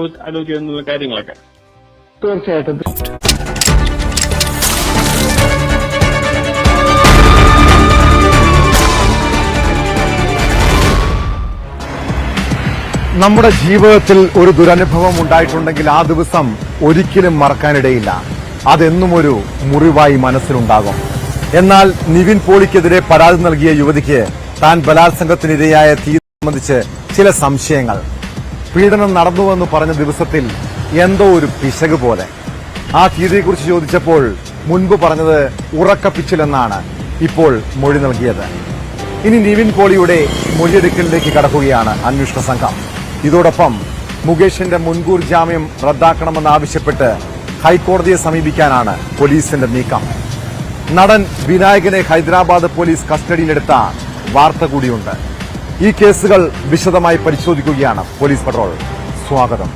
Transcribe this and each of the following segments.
ആലോചിക്കുന്ന കാര്യങ്ങളൊക്കെ. തീർച്ചയായിട്ടും നമ്മുടെ ജീവിതത്തിൽ ഒരു ദുരനുഭവം ഉണ്ടായിട്ടുണ്ടെങ്കിൽ ആ ദിവസം ഒരിക്കലും മറക്കാനിടയില്ല. അതെന്നും ഒരു മുറിവായി മനസ്സിലുണ്ടാകും. എന്നാൽ നിവിൻ പോളിക്കെതിരെ പരാതി നൽകിയ യുവതിക്ക് താൻ ബലാത്സംഗത്തിനിരയായ തീയതി സംബന്ധിച്ച് ചില സംശയങ്ങൾ. പീഡനം നടന്നുവെന്ന് പറഞ്ഞ ദിവസത്തിൽ എന്തോ ഒരു പിശക് പോലെ. ആ തീയതിയെക്കുറിച്ച് ചോദിച്ചപ്പോൾ മുൻപ് പറഞ്ഞത് ഉറക്കപ്പിച്ചിലെന്നാണ് ഇപ്പോൾ മൊഴി നൽകിയത്. ഇനി നിവിൻ പോളിയുടെ മൊഴിയെടുക്കലിലേക്ക് കടക്കുകയാണ് അന്വേഷണ സംഘം. ഇതോടൊപ്പം മുകേഷിന്റെ മുൻകൂർ ജാമ്യം റദ്ദാക്കണമെന്നാവശ്യപ്പെട്ട് ഹൈക്കോടതിയെ സമീപിക്കാനാണ് പോലീസിന്റെ നീക്കം. നടൻ വിനായകനെ ഹൈദരാബാദ് പോലീസ് കസ്റ്റഡിയിലെടുത്ത വാർത്ത കൂടിയുണ്ട്. ഈ കേസുകൾ വിശദമായി പരിശോധിക്കുകയാണ് പോലീസ് പട്രോൾ. സ്വാഗതം.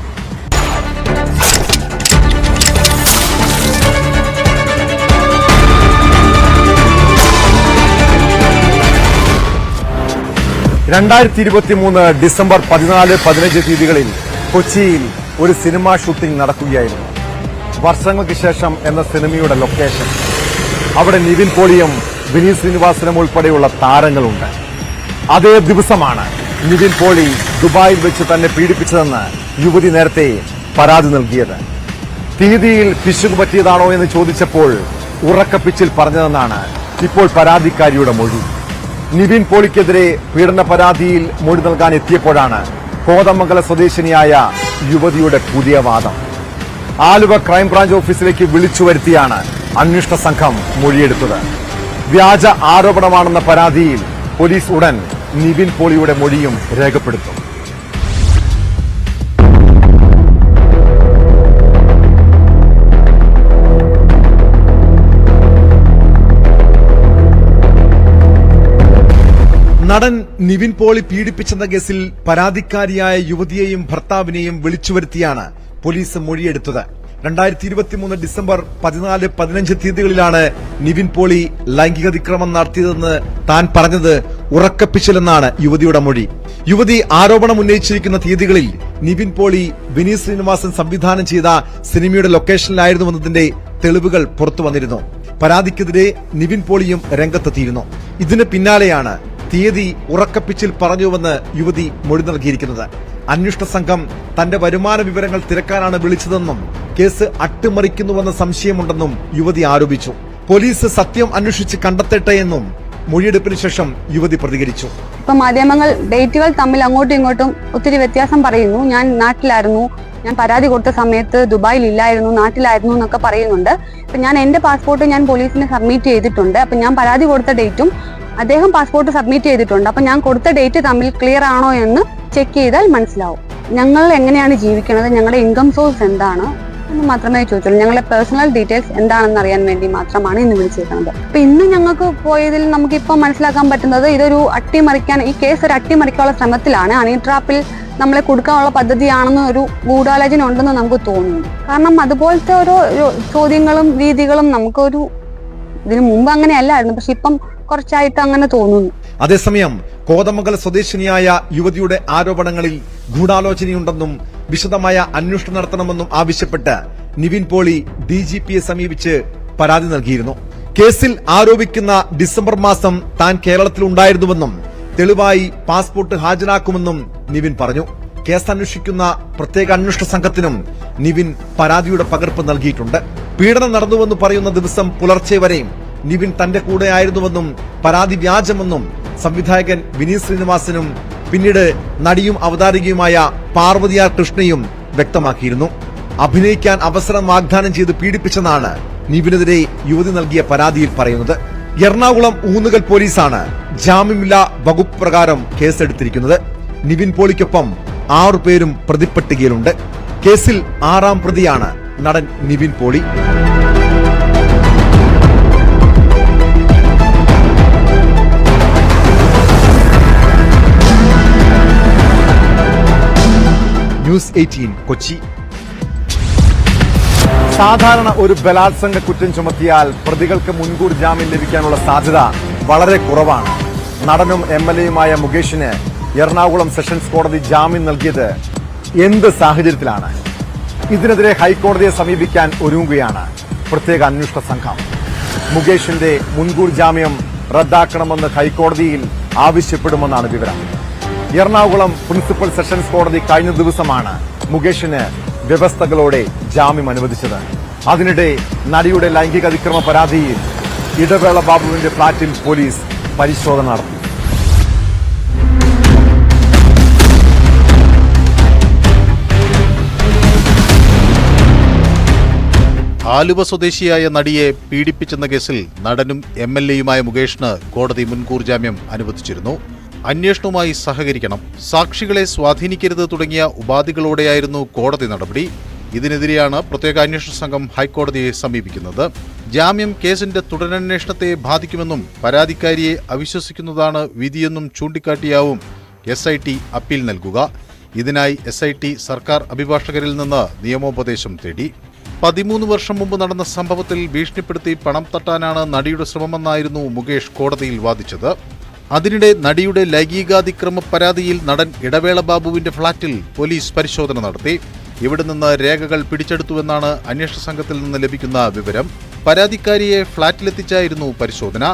ഡിസംബർ 14-15 തീയതികളിൽ കൊച്ചിയിൽ ഒരു സിനിമാ ഷൂട്ടിംഗ് നടക്കുകയായിരുന്നു. വർഷങ്ങൾക്ക് ശേഷം എന്ന സിനിമയുടെ ലൊക്കേഷൻ. അവിടെ നിവിൻ പോളിയും വിനീത് ശ്രീനിവാസനും ഉൾപ്പെടെയുള്ള താരങ്ങളുണ്ട്. അതേ ദിവസമാണ് നിവിൻ പോളി ദുബായിൽ വെച്ച് തന്നെ പീഡിപ്പിച്ചതെന്ന് യുവതി നേരത്തെ പരാതി നൽകിയത്. തീയതിയിൽ പിശക് പറ്റിയതാണോ എന്ന് ചോദിച്ചപ്പോൾ ഉറക്കപ്പിച്ചിൽ പറഞ്ഞതെന്നാണ് ഇപ്പോൾ പരാതിക്കാരിയുടെ മൊഴി. നിവിൻ പോളിക്കെതിരെ പീഡന പരാതിയിൽ മൊഴി നൽകാൻ എത്തിയപ്പോഴാണ് കോതമംഗല സ്വദേശിനിയായ യുവതിയുടെ പുതിയ വാദം. ആലുവ ക്രൈംബ്രാഞ്ച് ഓഫീസിലേക്ക് വിളിച്ചു വരുത്തിയാണ് അന്വേഷണ സംഘം മൊഴിയെടുത്തത്. വ്യാജ ആരോപണമാണെന്ന പരാതിയിൽ പോലീസ് ഉടൻ നിവിൻ പോളിയുടെ മൊഴിയും രേഖപ്പെടുത്തും. നടൻ നിവിൻ പോളി പീഡിപ്പിച്ചെന്ന കേസിൽ പരാതിക്കാരിയായ യുവതിയെയും ഭർത്താവിനെയും വിളിച്ചുവരുത്തിയാണ് പോലീസ് മൊഴിയെടുത്തത്. 2023 ഡിസംബർ 14-15 തീയതികളിലാണ് നിവിൻ പോളി ലൈംഗികാതിക്രമം നടത്തിയതെന്ന് താൻ പറഞ്ഞത് ഉറക്കപ്പിച്ചിലെന്നാണ് യുവതിയുടെ മൊഴി. യുവതി ആരോപണം ഉന്നയിച്ചിരിക്കുന്ന തീയതികളിൽ നിവിൻ പോളി വിനീത് ശ്രീനിവാസൻ സംവിധാനം ചെയ്ത സിനിമയുടെ ലൊക്കേഷനിലായിരുന്നുവെന്നതിന്റെ തെളിവുകൾ പുറത്തുവന്നിരുന്നു. പരാതിക്കെതിരെ നിവിൻ പോളിയും രംഗത്തെത്തിയിരുന്നു. ഇതിന് പിന്നാലെയാണ് തീയതി ഉറക്കപ്പിച്ചിൽ പറഞ്ഞുവെന്ന് യുവതി മൊഴി നൽകിയിരിക്കുന്നത്. അന്വേഷണ സംഘം തന്റെ വരുമാന വിവരങ്ങൾ തിരക്കാനാണ് വിളിച്ചതെന്നും കേസ് അട്ടിമറിക്കുന്നുവെന്ന സംശയമുണ്ടെന്നും യുവതി ആരോപിച്ചു. പോലീസ് സത്യം അന്വേഷിച്ച് കണ്ടെത്തട്ടെ എന്നും മൊഴിയെടുപ്പിന് ശേഷം യുവതി പ്രതികരിച്ചു. ഇപ്പൊ മാധ്യമങ്ങൾ ഡേറ്റുകൾ തമ്മിൽ അങ്ങോട്ടും ഇങ്ങോട്ടും ഒത്തിരി വ്യത്യാസം പറയുന്നു. ഞാൻ നാട്ടിലായിരുന്നു, ഞാൻ പരാതി കൊടുത്ത സമയത്ത് ദുബായിൽ ഇല്ലായിരുന്നു, നാട്ടിലായിരുന്നു എന്നൊക്കെ പറയുന്നുണ്ട്. ഇപ്പൊ ഞാൻ എന്റെ പാസ്പോർട്ട് ഞാൻ പോലീസിന് സബ്മിറ്റ് ചെയ്തിട്ടുണ്ട്. അപ്പൊ ഞാൻ പരാതി കൊടുത്ത ഡേറ്റും അദ്ദേഹം പാസ്പോർട്ട് സബ്മിറ്റ് ചെയ്തിട്ടുണ്ട്. അപ്പൊ ഞാൻ കൊടുത്ത ഡേറ്റ് തമ്മിൽ ക്ലിയർ ആണോ എന്ന് ചെക്ക് ചെയ്താൽ മനസ്സിലാവും. ഞങ്ങൾ എങ്ങനെയാണ് ജീവിക്കുന്നത്, ഞങ്ങളുടെ ഇൻകം സോഴ്സ് എന്താണ് എന്ന് മാത്രമേ ചോദിച്ചുള്ളൂ. ഞങ്ങളുടെ പേഴ്സണൽ ഡീറ്റെയിൽസ് എന്താണെന്ന് അറിയാൻ വേണ്ടി മാത്രമാണ് ഇന്ന് വിളിച്ചിരിക്കുന്നത്. അപ്പൊ ഇന്ന് ഞങ്ങൾക്ക് പോയതിൽ നമുക്കിപ്പോൾ മനസ്സിലാക്കാൻ പറ്റുന്നത് ഇതൊരു അട്ടിമറിക്കാൻ, ഈ കേസ് ഒരു അട്ടിമറിക്കാനുള്ള ശ്രമത്തിലാണ്. ഹണി ട്രാപ്പിൽ നമ്മളെ കൊടുക്കാനുള്ള പദ്ധതിയാണെന്ന് ഒരു ഗൂഢാലോചന ഉണ്ടെന്ന് നമുക്ക് തോന്നുന്നു. കാരണം അതുപോലത്തെ ഓരോ ചോദ്യങ്ങളും രീതികളും നമുക്കൊരു ഇതിനു മുമ്പ് അങ്ങനെ അല്ലായിരുന്നു, പക്ഷെ ഇപ്പം കുറച്ചായിട്ട് അങ്ങനെ തോന്നുന്നു. അതേസമയം കോതമംഗല സ്വദേശിനിയായ യുവതിയുടെ ആരോപണങ്ങളിൽ ഗൂഢാലോചനയുണ്ടെന്നും വിശദമായ അന്വേഷണം നടത്തണമെന്നും ആവശ്യപ്പെട്ട് നിവിൻ പോളി ഡിജിപിയെ സമീപിച്ച് പരാതി നൽകിയിരുന്നു. കേസിൽ ആരോപിക്കുന്ന ഡിസംബർ മാസം താൻ കേരളത്തിലുണ്ടായിരുന്നുവെന്നും തെളിവായി പാസ്പോർട്ട് ഹാജരാക്കുമെന്നും നിവിൻ പറഞ്ഞു. കേസ് അന്വേഷിക്കുന്ന പ്രത്യേക അന്വേഷണ സംഘത്തിനും നിവിൻ പരാതിയുടെ പകർപ്പ് നൽകിയിട്ടുണ്ട്. പീഡനം നടന്നുവെന്ന് പറയുന്ന ദിവസം പുലർച്ചെ വരെയും നിവിൻ തന്റെ കൂടെയായിരുന്നുവെന്നും പരാതി വ്യാജമെന്നും സംവിധായകൻ വിനീത് ശ്രീനിവാസനും പിന്നീട് നടിയും അവതാരികയുമായ പാർവതി ആർ കൃഷ്ണയും വ്യക്തമാക്കിയിരുന്നു. അഭിനയിക്കാൻ അവസരം വാഗ്ദാനം ചെയ്ത് പീഡിപ്പിച്ചെന്നാണ് നിവിനെതിരെ യുവതി നൽകിയ പരാതിയിൽ പറയുന്നത്. എറണാകുളം ഊന്നുകൽ പോലീസാണ് ജാമ്യമില്ലാ വകുപ്പ് പ്രകാരം കേസെടുത്തിരിക്കുന്നത്. നിവിൻ പോളിക്കൊപ്പം 6 പേരും പ്രതിപ്പട്ടികയിലുണ്ട്. കേസിൽ 6ാം പ്രതിയാണ് നടൻ നിവിൻ പോളി. ന്യൂസ് 18 കൊച്ചി. സാധാരണ ഒരു ബലാത്സംഗ കുറ്റം ചുമത്തിയാൽ പ്രതികൾക്ക് മുൻകൂർ ജാമ്യം ലഭിക്കാനുള്ള സാധ്യത വളരെ കുറവാണ്. നടനും MLA യുമായ മുകേഷിന് എറണാകുളം സെഷൻസ് കോടതി ജാമ്യം നൽകിയത് എന്ത് സാഹചര്യത്തിലാണ്? ഇതിനെതിരെ ഹൈക്കോടതിയെ സമീപിക്കാൻ ഒരുങ്ങുകയാണ് പ്രത്യേക അന്വേഷണ സംഘം. മുകേഷിന്റെ മുൻകൂർ ജാമ്യം റദ്ദാക്കണമെന്ന് ഹൈക്കോടതിയിൽ ആവശ്യപ്പെടുമെന്നാണ് വിവരം. എറണാകുളം പ്രിൻസിപ്പൽ സെഷൻസ് കോടതി കഴിഞ്ഞ ദിവസമാണ് മുകേഷിന് വ്യവസ്ഥകളോടെ ജാമ്യം അനുവദിച്ചത്. അതിനിടെ നടിയുടെ ലൈംഗിക അതിക്രമ പരാതിയിൽ ഇടവേള ബാബുവിന്റെ ഫ്ളാറ്റിൽ പോലീസ് പരിശോധന നടത്തി. ആലുവ സ്വദേശിയായ നടിയെ പീഡിപ്പിച്ചെന്ന കേസിൽ നടനും MLA-യുമായ മുകേഷിന് കോടതി മുൻകൂർ ജാമ്യം അനുവദിച്ചിരുന്നു. അന്വേഷണവുമായി സഹകരിക്കണം, സാക്ഷികളെ സ്വാധീനിക്കരുത് തുടങ്ങിയ ഉപാധികളോടെയായിരുന്നു കോടതി നടപടി. ഇതിനെതിരെയാണ് പ്രത്യേക അന്വേഷണ സംഘം ഹൈക്കോടതിയെ സമീപിക്കുന്നത്. ജാമ്യം കേസിന്റെ തുടരന്വേഷണത്തെ ബാധിക്കുമെന്നും പരാതിക്കാരിയെ അവിശ്വസിക്കുന്നതാണ് വിധിയെന്നും ചൂണ്ടിക്കാട്ടിയാവും SIT അപ്പീൽ നൽകുക. ഇതിനായി SIT സർക്കാർ അഭിഭാഷകരിൽ നിന്ന് നിയമോപദേശം തേടി. 13 വർഷം മുമ്പ് നടന്ന സംഭവത്തിൽ ഭീഷണിപ്പെടുത്തി പണം തട്ടാനാണ് നടിയുടെ ശ്രമമെന്നായിരുന്നു മുകേഷ് കോടതിയിൽ വാദിച്ചത്. അതിനിടെ നടിയുടെ ലൈംഗികാതിക്രമ പരാതിയിൽ നടൻ ഇടവേള ബാബുവിന്റെ ഫ്ളാറ്റിൽ പോലീസ് പരിശോധന നടത്തി. ഇവിടെ നിന്ന് രേഖകൾ പിടിച്ചെടുത്തുവെന്നാണ് അന്വേഷണ സംഘത്തിൽ നിന്ന് ലഭിക്കുന്ന വിവരം. പരാതിക്കാരിയെ ഫ്ളാറ്റിലെത്തിച്ചായിരുന്നു പരിശോധന.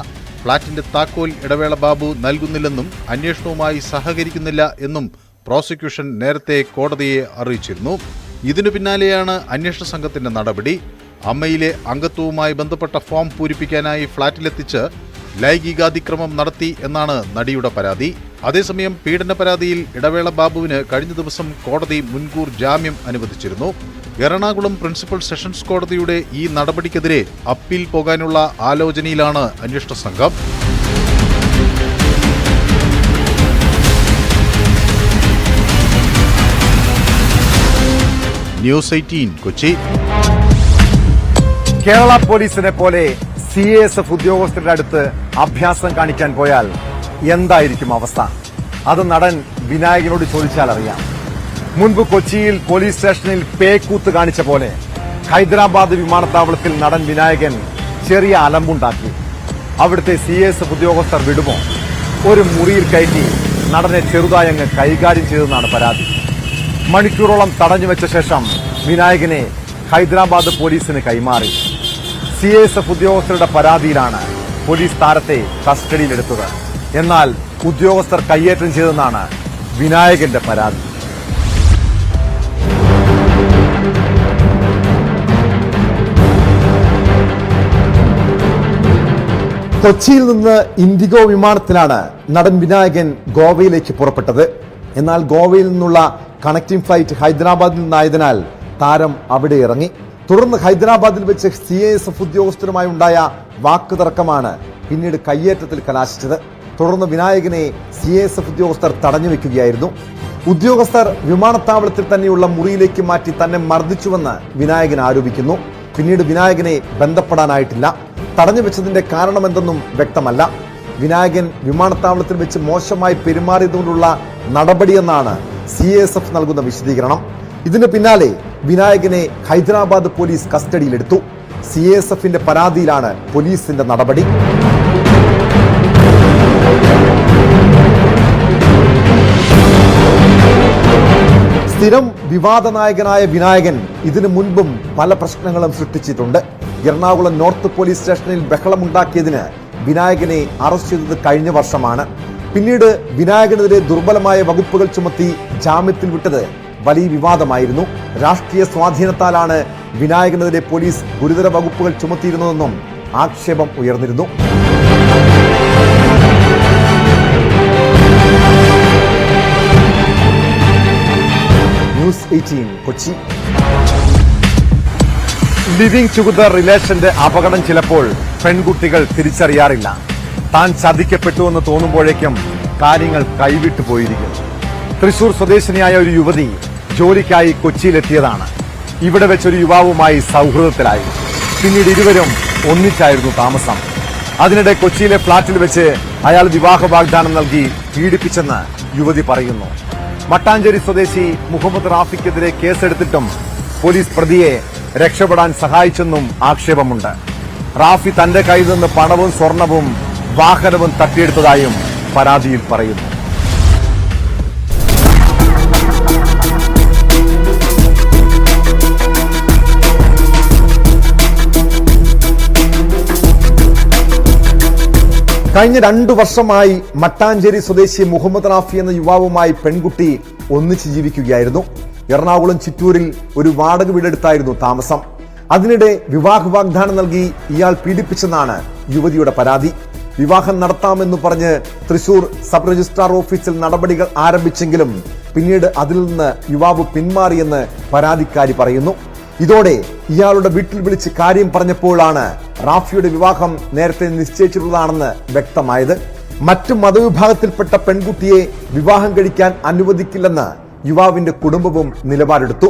ഫ്ളാറ്റിന്റെ താക്കോൽ ഇടവേള ബാബു നൽകുന്നില്ലെന്നും അന്വേഷണവുമായി സഹകരിക്കുന്നില്ല എന്നും പ്രോസിക്യൂഷൻ നേരത്തെ കോടതിയെ അറിയിച്ചിരുന്നു. ഇതിനു പിന്നാലെയാണ് അന്വേഷണ സംഘത്തിന്റെ നടപടി. അമ്മയിലെ അംഗത്വവുമായി ബന്ധപ്പെട്ട ഫോം പൂരിപ്പിക്കാനായി ഫ്ളാറ്റിലെത്തിച്ച് ലൈംഗികാതിക്രമം നടത്തി എന്നാണ് നടിയുടെ പരാതി. അതേസമയം പീഡന പരാതിയിൽ ഇടവേള ബാബുവിന് കഴിഞ്ഞ ദിവസം കോടതി മുൻകൂർ ജാമ്യം അനുവദിച്ചിരുന്നു. എറണാകുളം പ്രിൻസിപ്പൽ സെഷൻസ് കോടതിയുടെ ഈ നടപടിക്കെതിരെ അപ്പീൽ പോകാനുള്ള ആലോചനയിലാണ് അന്വേഷണ സംഘം. ന്യൂസ് 18 കൊച്ചി. കേരള പോലീസിനെ പോലെ CASF ഉദ്യോഗസ്ഥരുടെ അടുത്ത് അഭ്യാസം കാണിക്കാൻ പോയാൽ എന്തായിരിക്കും അവസ്ഥ? അത് നടൻ വിനായകനോട് ചോദിച്ചാൽ അറിയാം. മുൻപ് കൊച്ചിയിൽ പോലീസ് സ്റ്റേഷനിൽ പേക്കൂത്ത് കാണിച്ച പോലെ ഹൈദരാബാദ് വിമാനത്താവളത്തിൽ നടൻ വിനായകൻ ചെറിയ അലമ്പുണ്ടാക്കി. അവിടുത്തെ CASF ഉദ്യോഗസ്ഥർ വിടുമോ? ഒരു മുറിയിൽ കയറ്റി നടനെ ചെറുതായങ്ങ് കൈകാര്യം ചെയ്തെന്നാണ് പരാതി. മണിക്കൂറോളം തടഞ്ഞുവെച്ച ശേഷം വിനായകനെ ഹൈദരാബാദ് പോലീസിന് കൈമാറി. CASF ഉദ്യോഗസ്ഥരുടെ പരാതിയിലാണ് പോലീസ് താരത്തെ കസ്റ്റഡിയിലെടുത്തത്. എന്നാൽ ഉദ്യോഗസ്ഥർ കയ്യേറ്റം ചെയ്തെന്നാണ് വിനായകന്റെ പരാതി. കൊച്ചിയിൽ നിന്ന് ഇൻഡിഗോ വിമാനത്തിലാണ് നടൻ വിനായകൻ ഗോവയിലേക്ക് പുറപ്പെട്ടത്. എന്നാൽ ഗോവയിൽ നിന്നുള്ള കണക്റ്റിംഗ് ഫ്ലൈറ്റ് ഹൈദരാബാദിൽ നിന്നായതിനാൽ താരം അവിടെ ഇറങ്ങി. തുടർന്ന് ഹൈദരാബാദിൽ വെച്ച് CASF ഉദ്യോഗസ്ഥരുമായി ഉണ്ടായ വാക്കുതർക്കമാണ് പിന്നീട് കയ്യേറ്റത്തിൽ കലാശിച്ചത്. തുടർന്ന് വിനായകനെ CASF ഉദ്യോഗസ്ഥർ തടഞ്ഞുവെക്കുകയായിരുന്നു. ഉദ്യോഗസ്ഥർ വിമാനത്താവളത്തിൽ തന്നെയുള്ള മുറിയിലേക്ക് മാറ്റി തന്നെ മർദ്ദിച്ചുവെന്ന് വിനായകൻ ആരോപിക്കുന്നു. പിന്നീട് വിനായകനെ ബന്ധപ്പെടാനായിട്ടില്ല. തടഞ്ഞുവെച്ചതിന്റെ കാരണമെന്തെന്നും വ്യക്തമല്ല. വിനായകൻ വിമാനത്താവളത്തിൽ വെച്ച് മോശമായി പെരുമാറിയതുകൊണ്ടുള്ള നടപടിയെന്നാണ് CASF നൽകുന്ന വിശദീകരണം. ഇതിന് പിന്നാലെ വിനായകനെ ഹൈദരാബാദ് പോലീസ് കസ്റ്റഡിയിലെടുത്തു. CASFന്റെ പരാതിയിലാണ് പോലീസിന്റെ നടപടി. സ്ഥിരം വിവാദ നായകനായ വിനായകൻ ഇതിനു മുൻപും പല പ്രശ്നങ്ങളും സൃഷ്ടിച്ചിട്ടുണ്ട്. എറണാകുളം നോർത്ത് പോലീസ് സ്റ്റേഷനിൽ ബഹളമുണ്ടാക്കിയതിന് വിനായകനെ അറസ്റ്റ് ചെയ്തത് കഴിഞ്ഞ വർഷമാണ്. പിന്നീട് വിനായകനെതിരെ ദുർബലമായ വകുപ്പുകൾ ചുമത്തി ജാമ്യത്തിൽ വിട്ടത് വലിയ വിവാദമായിരുന്നു. രാഷ്ട്രീയ സ്വാധീനത്താലാണ് വിനായകനെതിരെ പോലീസ് ഗുരുതര വകുപ്പുകൾ ചുമത്തിയിരുന്നതെന്നും ആക്ഷേപം ഉയർന്നിരുന്നു. ന്യൂസ് 18 കൊച്ചി. ലിവിംഗ് ടുഗദർ റിലേഷന്റെ അപകടം ചിലപ്പോൾ പെൺകുട്ടികൾ തിരിച്ചറിയാറില്ല. താൻ ചതിക്കപ്പെട്ടുവെന്ന് തോന്നുമ്പോഴേക്കും കാര്യങ്ങൾ കൈവിട്ടു പോയിരിക്കും. തൃശൂർ സ്വദേശിനിയായ ഒരു യുവതി ജോലിക്കായി കൊച്ചിയിലെത്തിയതാണ്. ഇവിടെ വെച്ചൊരു യുവാവുമായി സൗഹൃദത്തിലായി. പിന്നീട് ഇരുവരും ഒന്നിച്ചായിരുന്നു താമസം. അതിനിടെ കൊച്ചിയിലെ ഫ്ളാറ്റിൽ വെച്ച് അയാൾ വിവാഹ വാഗ്ദാനം നൽകി പീഡിപ്പിച്ചെന്ന് യുവതി പറയുന്നു. മട്ടാഞ്ചേരി സ്വദേശി മുഹമ്മദ് റാഫിക്കെതിരെ കേസെടുത്തിട്ടും പോലീസ് പ്രതിയെ രക്ഷപ്പെടാൻ സഹായിച്ചെന്നും ആക്ഷേപമുണ്ട്. റാഫി തന്റെ കയ്യിൽ നിന്ന് പണവും സ്വർണവും വാഹനവും തട്ടിയെടുത്തതായും പരാതിയിൽ പറയുന്നു. കഴിഞ്ഞ 2 വർഷമായി മട്ടാഞ്ചേരി സ്വദേശി മുഹമ്മദ് റാഫി എന്ന യുവാവുമായി പെൺകുട്ടി ഒന്നിച്ച് ജീവിക്കുകയായിരുന്നു. എറണാകുളം ചിറ്റൂരിൽ ഒരു വാടക വീടെടുത്തായിരുന്നു താമസം. അതിനിടെ വിവാഹ വാഗ്ദാനം നൽകി ഇയാൾ പീഡിപ്പിച്ചെന്നാണ് യുവതിയുടെ പരാതി. വിവാഹം നടത്താമെന്ന് പറഞ്ഞ് തൃശൂർ സബ് രജിസ്ട്രാർ ഓഫീസിൽ നടപടികൾ ആരംഭിച്ചെങ്കിലും പിന്നീട് അതിൽ നിന്ന് യുവാവ് പിന്മാറിയെന്ന് പരാതിക്കാരി പറയുന്നു. ഇതോടെ ഇയാളുടെ വീട്ടിൽ വിളിച്ച് കാര്യം പറഞ്ഞപ്പോഴാണ് റാഫിയുടെ വിവാഹം നേരത്തെ നിശ്ചയിച്ചിട്ടുള്ളതാണെന്ന് വ്യക്തമായത്. മറ്റു മതവിഭാഗത്തിൽപ്പെട്ട പെൺകുട്ടിയെ വിവാഹം കഴിക്കാൻ അനുവദിക്കില്ലെന്ന് യുവാവിന്റെ കുടുംബവും നിലപാടെടുത്തു.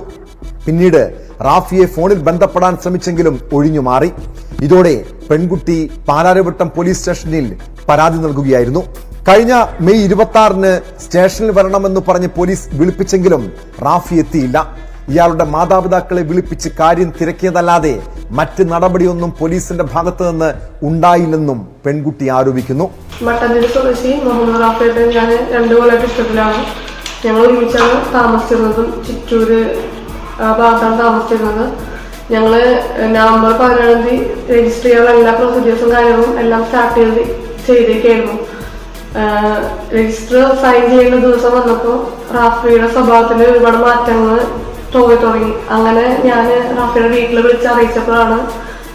പിന്നീട് റാഫിയെ ഫോണിൽ ബന്ധപ്പെടാൻ ശ്രമിച്ചെങ്കിലും ഒഴിഞ്ഞുമാറി. ഇതോടെ പെൺകുട്ടി പാലാരിവട്ടം പോലീസ് സ്റ്റേഷനിൽ പരാതി നൽകുകയായിരുന്നു. കഴിഞ്ഞ മെയ് 26-ന് സ്റ്റേഷനിൽ വരണമെന്ന് പറഞ്ഞ് പോലീസ് വിളിപ്പിച്ചെങ്കിലും റാഫി എത്തിയില്ല. ഇയാളുടെ മാതാപിതാക്കളെ വിളിപ്പിച്ച് കാര്യം തിരക്കിയതല്ലാതെ മറ്റ് നടപടിയൊന്നും പോലീസിന്റെ ഭാഗത്തു നിന്ന് ഉണ്ടായില്ലെന്നും പെൺകുട്ടി ആരോപിക്കുന്നു. മട്ടാഞ്ചേരി സ്വദേശി മുഹമ്മദ് റാഫിയുടെ ഞാൻ 2 കൊല്ലമായിട്ട് ഇഷ്ടത്തിലാണ്. ഞങ്ങൾ ഒരുമിച്ചാണ് താമസിച്ചിരുന്നതും ചിറ്റൂര് ഭാഗത്താണ് താമസിച്ചിരുന്നത്. ഞങ്ങള് നവംബർ 17 രജിസ്റ്റർ ചെയ്യാനുള്ള എല്ലാ പ്രൊസീജിയേഴ്സും കാര്യങ്ങളും എല്ലാം സ്റ്റാർട്ട് ചെയ്തേക്കായിരുന്നു. രജിസ്റ്റർ സൈൻ ചെയ്യുന്ന ദിവസം വന്നപ്പോൾ റാഫിയുടെ സ്വഭാവത്തിൽ ഒരുപാട് മാറ്റങ്ങൾ തുടങ്ങി. അങ്ങനെ ഞാൻ റാഫിയുടെ വീട്ടിൽ വിളിച്ച് അറിയിച്ചപ്പോഴാണ്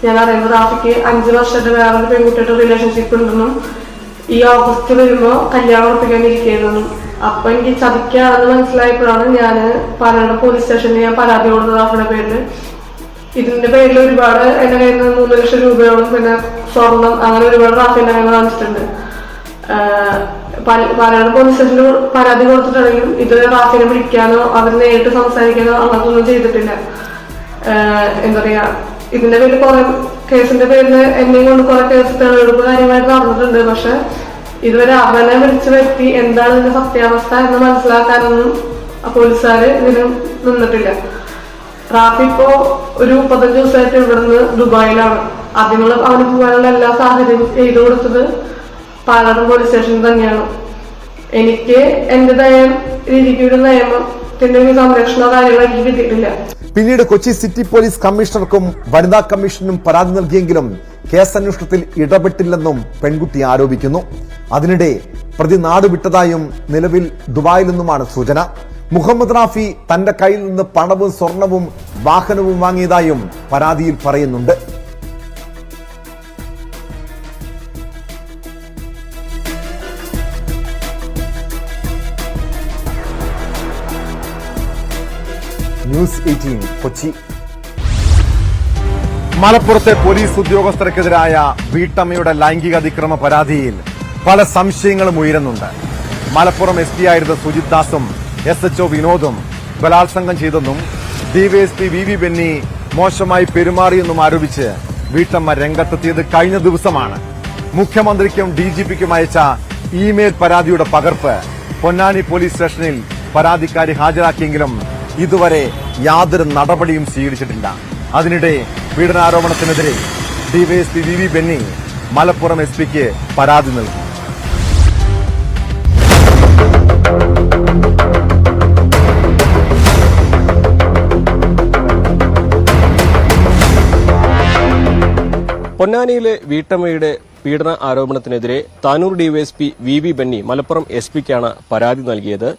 ഞാൻ അറിയുന്നത് റാഫിക്ക് 5 വർഷത്തെ വേറൊരു പെൺകുട്ടിയുടെ റിലേഷൻഷിപ്പ് ഉണ്ടെന്നും ഈ ഓഗസ്റ്റ് വരുമ്പോൾ കല്യാണം ഉറപ്പിക്കാനിരിക്കുകയായിരുന്നു. അപ്പൊ എനിക്ക് ചതിക്കാണെന്ന് മനസ്സിലായപ്പോഴാണ് ഞാൻ പാലക്കാട് പോലീസ് സ്റ്റേഷനിൽ ഞാൻ പരാതി കൊടുത്തത് റാഫിയുടെ പേരിൽ. ഇതിന്റെ പേരിൽ ഒരുപാട് എന്റെ കയ്യിൽ നിന്ന് 3 ലക്ഷം രൂപയോളം പിന്നെ സ്വർണം അങ്ങനെ ഒരുപാട് റാഫിന്റെ കയ്യിൽ നിന്ന് വാങ്ങിച്ചിട്ടുണ്ട്. പാലക്കാട് പോലീസ് സ്റ്റേഷനിൽ പരാതി കൊടുത്തിട്ടുണ്ടെങ്കിലും ഇതുവരെ റാഫിനെ വിളിക്കാനോ അവർ നേരിട്ട് സംസാരിക്കാനോ അങ്ങനത്തെ ഒന്നും ചെയ്തിട്ടില്ല. എന്താ പറയാ, ഇതിന്റെ പേരിൽ കുറെ കേസിന്റെ പേരിൽ എന്നെയും കൊണ്ട് കുറെ കേസ് തെളിവെടുപ്പ് കാര്യമായിട്ട് നടന്നിട്ടുണ്ട്. പക്ഷെ ഇതുവരെ അവനെ വിളിച്ചു വരുത്തി എന്താണ് ഇതിന്റെ സത്യാവസ്ഥ എന്ന് മനസ്സിലാക്കാനൊന്നും പോലീസുകാര് ഇതിന് നിന്നിട്ടില്ല. റാഫി ഇപ്പോ ഒരു 35 ദിവസമായിട്ട് ഇവിടുന്ന് ദുബായിലാണ്. അതിനുള്ള അവന് പോകാനുള്ള എല്ലാ സാഹചര്യവും ചെയ്തു കൊടുത്തത് പാലക്കാട് പോലീസ് സ്റ്റേഷനിൽ തന്നെയാണ്. എനിക്ക് എന്റേതായ രീതിക്ക് ഒരു നിയമത്തിന്റെ ഒരു സംരക്ഷണ കാര്യങ്ങൾ എനിക്ക് കിട്ടിയിട്ടില്ല. പിന്നീട് കൊച്ചി സിറ്റി പോലീസ് കമ്മീഷണർക്കും വനിതാ കമ്മീഷനും പരാതി നൽകിയെങ്കിലും കേസന്വേഷണത്തിൽ ഇടപെട്ടില്ലെന്നും പെൺകുട്ടി ആരോപിക്കുന്നു. അതിനിടെ പ്രതി നാടുവിട്ടതായും നിലവിൽ ദുബായിൽ നിന്നുമാണ് സൂചന. മുഹമ്മദ് റാഫി തന്റെ കയ്യിൽ നിന്ന് പണവും സ്വർണവും വാഹനവും വാങ്ങിയതായും പരാതിയിൽ പറയുന്നുണ്ട്. ന്യൂസ് 18 കൊച്ചി. മലപ്പുറത്തെ പോലീസ് ഉദ്യോഗസ്ഥർക്കെതിരായ വീട്ടമ്മയുടെ ലൈംഗിക അതിക്രമ പരാതിയിൽ പല സംശയങ്ങളും ഉയരുന്നുണ്ട്. മലപ്പുറം SP ആയിരുന്ന സുജിത് ദാസും SHO വിനോദും ബലാത്സംഗം ചെയ്തെന്നും DYSP VV ബെന്നി മോശമായി പെരുമാറിയെന്നും ആരോപിച്ച് വീട്ടമ്മ രംഗത്തെത്തിയത് കഴിഞ്ഞ ദിവസമാണ്. മുഖ്യമന്ത്രിക്കും DGPക്കും അയച്ച ഇമെയിൽ പരാതിയുടെ പകർപ്പ് പൊന്നാനി പോലീസ് സ്റ്റേഷനിൽ പരാതിക്കാരി ഹാജരാക്കിയെങ്കിലും ഇതുവരെ യാതൊരു നടപടിയും സ്വീകരിച്ചിട്ടില്ല. അതിനിടെ പീഡനാരോപണത്തിനെതിരെ DYSP VV ബെന്നി മലപ്പുറം SPക്ക് പരാതി നൽകി. പൊന്നാനിയിലെ വീട്ടമ്മയുടെ പീഡന ആരോപണത്തിനെതിരെ താനൂർ DYSP VV ബെന്നി മലപ്പുറം SPക്കാണ് പരാതി നൽകിയത്.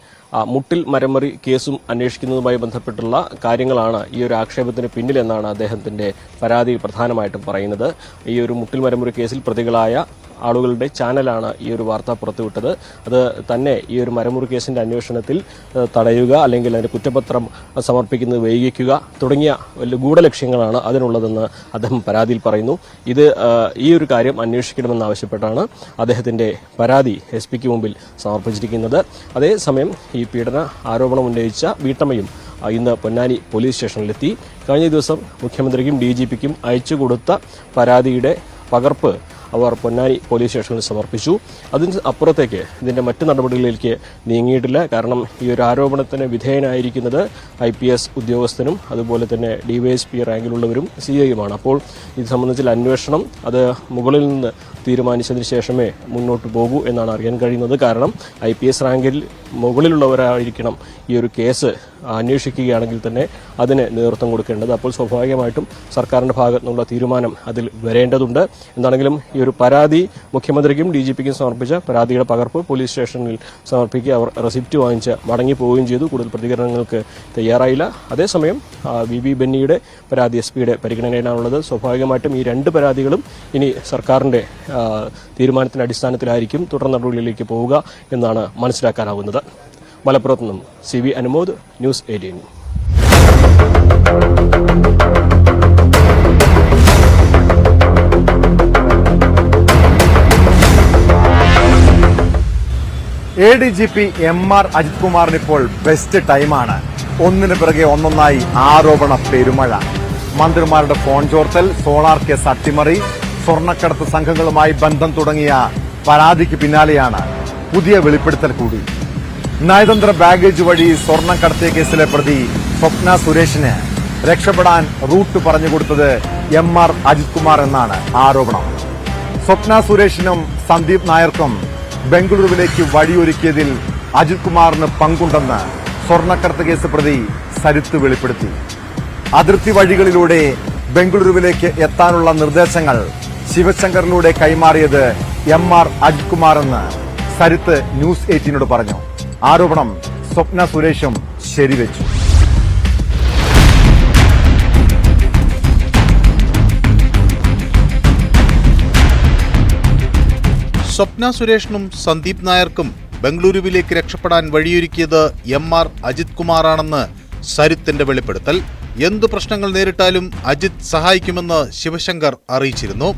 മുട്ടിൽ മരമറി കേസും അന്വേഷിക്കുന്നതുമായി ബന്ധപ്പെട്ടുള്ള കാര്യങ്ങളാണ് ഈ ഒരു ആക്ഷേപത്തിന് പിന്നിലെന്നാണ് അദ്ദേഹത്തിന്റെ പരാതി പ്രധാനമായിട്ടും പറയുന്നത്. ഈ ഒരു മുട്ടിൽ മരമുറി കേസിൽ പ്രതികളായ ആളുകളുടെ ചാനലാണ് ഈ ഒരു വാർത്ത പുറത്തുവിട്ടത്. അത് തന്നെ ഈ ഒരു മരമുറി കേസിന്റെ അന്വേഷണത്തിൽ തടയുക അല്ലെങ്കിൽ അതിന്റെ കുറ്റപത്രം സമർപ്പിക്കുന്നത് വൈകിക്കുക തുടങ്ങിയ വലിയ ഗൂഢലക്ഷ്യങ്ങളാണ് അതിനുള്ളതെന്ന് അദ്ദേഹം പരാതിയിൽ പറയുന്നു. ഈ ഒരു കാര്യം അന്വേഷിക്കണമെന്നാവശ്യപ്പെട്ടാണ് അദ്ദേഹത്തിന്റെ പരാതി SPക്ക് മുമ്പിൽ സമർപ്പിച്ചിരിക്കുന്നത്. അതേസമയം ഈ പീഡന ആരോപണം ഉന്നയിച്ച വീട്ടമ്മയും ഇന്ന് പൊന്നാനി പോലീസ് സ്റ്റേഷനിലെത്തി. കഴിഞ്ഞ ദിവസം മുഖ്യമന്ത്രിക്കും DGPക്കും അയച്ചുകൊടുത്ത പരാതിയുടെ പകർപ്പ് അവർ പൊന്നാനി പോലീസ് സ്റ്റേഷനിൽ സമർപ്പിച്ചു. അതിന് അപ്പുറത്തേക്ക് ഇതിന്റെ മറ്റു നടപടികളിലേക്ക് നീങ്ങിയിട്ടില്ല. കാരണം ഈ ഒരു ആരോപണത്തിന് വിധേയനായിരിക്കുന്നത് IPS ഉദ്യോഗസ്ഥനും അതുപോലെ തന്നെ DYSP റാങ്കിലുള്ളവരും CIയുമാണ്. അപ്പോൾ ഇത് സംബന്ധിച്ചുള്ള അന്വേഷണം അത് മുകളിൽ നിന്ന് തീരുമാനിച്ചതിന് ശേഷമേ മുന്നോട്ട് പോകൂ എന്നാണ് അറിയാൻ കഴിയുന്നത്. കാരണം IPS റാങ്കിൽ മുകളിലുള്ളവരായിരിക്കണം ഈ ഒരു കേസ് അന്വേഷിക്കുകയാണെങ്കിൽ തന്നെ അതിന് നേതൃത്വം കൊടുക്കേണ്ടത്. അപ്പോൾ സ്വാഭാവികമായിട്ടും സർക്കാരിൻ്റെ ഭാഗത്തു നിന്നുള്ള തീരുമാനം അതിൽ വരേണ്ടതുണ്ട്. എന്താണെങ്കിലും ഈ ഒരു പരാതി മുഖ്യമന്ത്രിക്കും DGPക്കും സമർപ്പിച്ച പരാതിയുടെ പകർപ്പ് പോലീസ് സ്റ്റേഷനിൽ സമർപ്പിക്കുക, അവർ റെസിപ്റ്റ് വാങ്ങിച്ച് മടങ്ങിപ്പോവുകയും ചെയ്തു. കൂടുതൽ പ്രതികരണങ്ങൾക്ക് തയ്യാറായില്ല. അതേസമയം VB ബെന്നിയുടെ പരാതി SP-യുടെ പരിഗണനയിലാണുള്ളത്. സ്വാഭാവികമായിട്ടും ഈ രണ്ട് പരാതികളും ഇനി സർക്കാരിൻ്റെ തീരുമാനത്തിൻ്റെ അടിസ്ഥാനത്തിലായിരിക്കും തുടർ നടപടികളിലേക്ക് പോവുക എന്നാണ് മനസ്സിലാക്കാനാവുന്നത്. മലപ്പുറത്ത് നിന്നും CV Anumod, news 18. ADGP MR Ajith കുമാറിന് ഇപ്പോൾ ബെസ്റ്റ് ടൈമാണ്. ഒന്നിനു പിറകെ ഒന്നൊന്നായി ആരോപണ പെരുമഴ. മന്ത്രിമാരുടെ ഫോൺ ചോർത്തൽ, സോളാർ കേസ് അട്ടിമറി, സ്വർണ്ണക്കടത്ത് സംഘങ്ങളുമായി ബന്ധം തുടങ്ങിയ പരാതിക്ക് പിന്നാലെയാണ് പുതിയ വെളിപ്പെടുത്തൽ കൂടി. നയതന്ത്ര ബാഗേജ് വഴി സ്വർണം കടത്തിയ കേസിലെ പ്രതി സ്വപ്ന സുരേഷിന് രക്ഷപ്പെടാൻ റൂട്ട് പറഞ്ഞുകൊടുത്തത് MR അജിത് കുമാർ എന്നാണ് ആരോപണം. സ്വപ്ന സുരേഷിനും സന്ദീപ് നായർക്കും ബംഗളൂരുവിലേക്ക് വഴിയൊരുക്കിയതിൽ അജിത് കുമാറിന് പങ്കുണ്ടെന്ന് സ്വർണ്ണക്കടത്ത് കേസ് പ്രതി സരിത്ത് വെളിപ്പെടുത്തി. അതിർത്തി വഴികളിലൂടെ ബംഗളൂരുവിലേക്ക് എത്താനുള്ള നിർദ്ദേശങ്ങൾ ശിവശങ്കറിലൂടെ കൈമാറിയത് MR അജിത് കുമാർ എന്ന് സരിത്ത് ന്യൂസ് 18 പറഞ്ഞു. ആരോപണം സ്വപ്ന സുരേഷും ശരിവെച്ചു. സ്വപ്ന സുരേഷിനും സന്ദീപ് നായർക്കും ബംഗളൂരുവിലേക്ക് രക്ഷപ്പെടാൻ വഴിയൊരുക്കിയത് MR അജിത് കുമാറാണെന്ന് സരിത്തിന്റെ വെളിപ്പെടുത്തൽ. എന്തു പ്രശ്നങ്ങൾ നേരിട്ടാലും അജിത് സഹായിക്കുമെന്ന് ശിവശങ്കർ അറിയിച്ചിരുന്നു.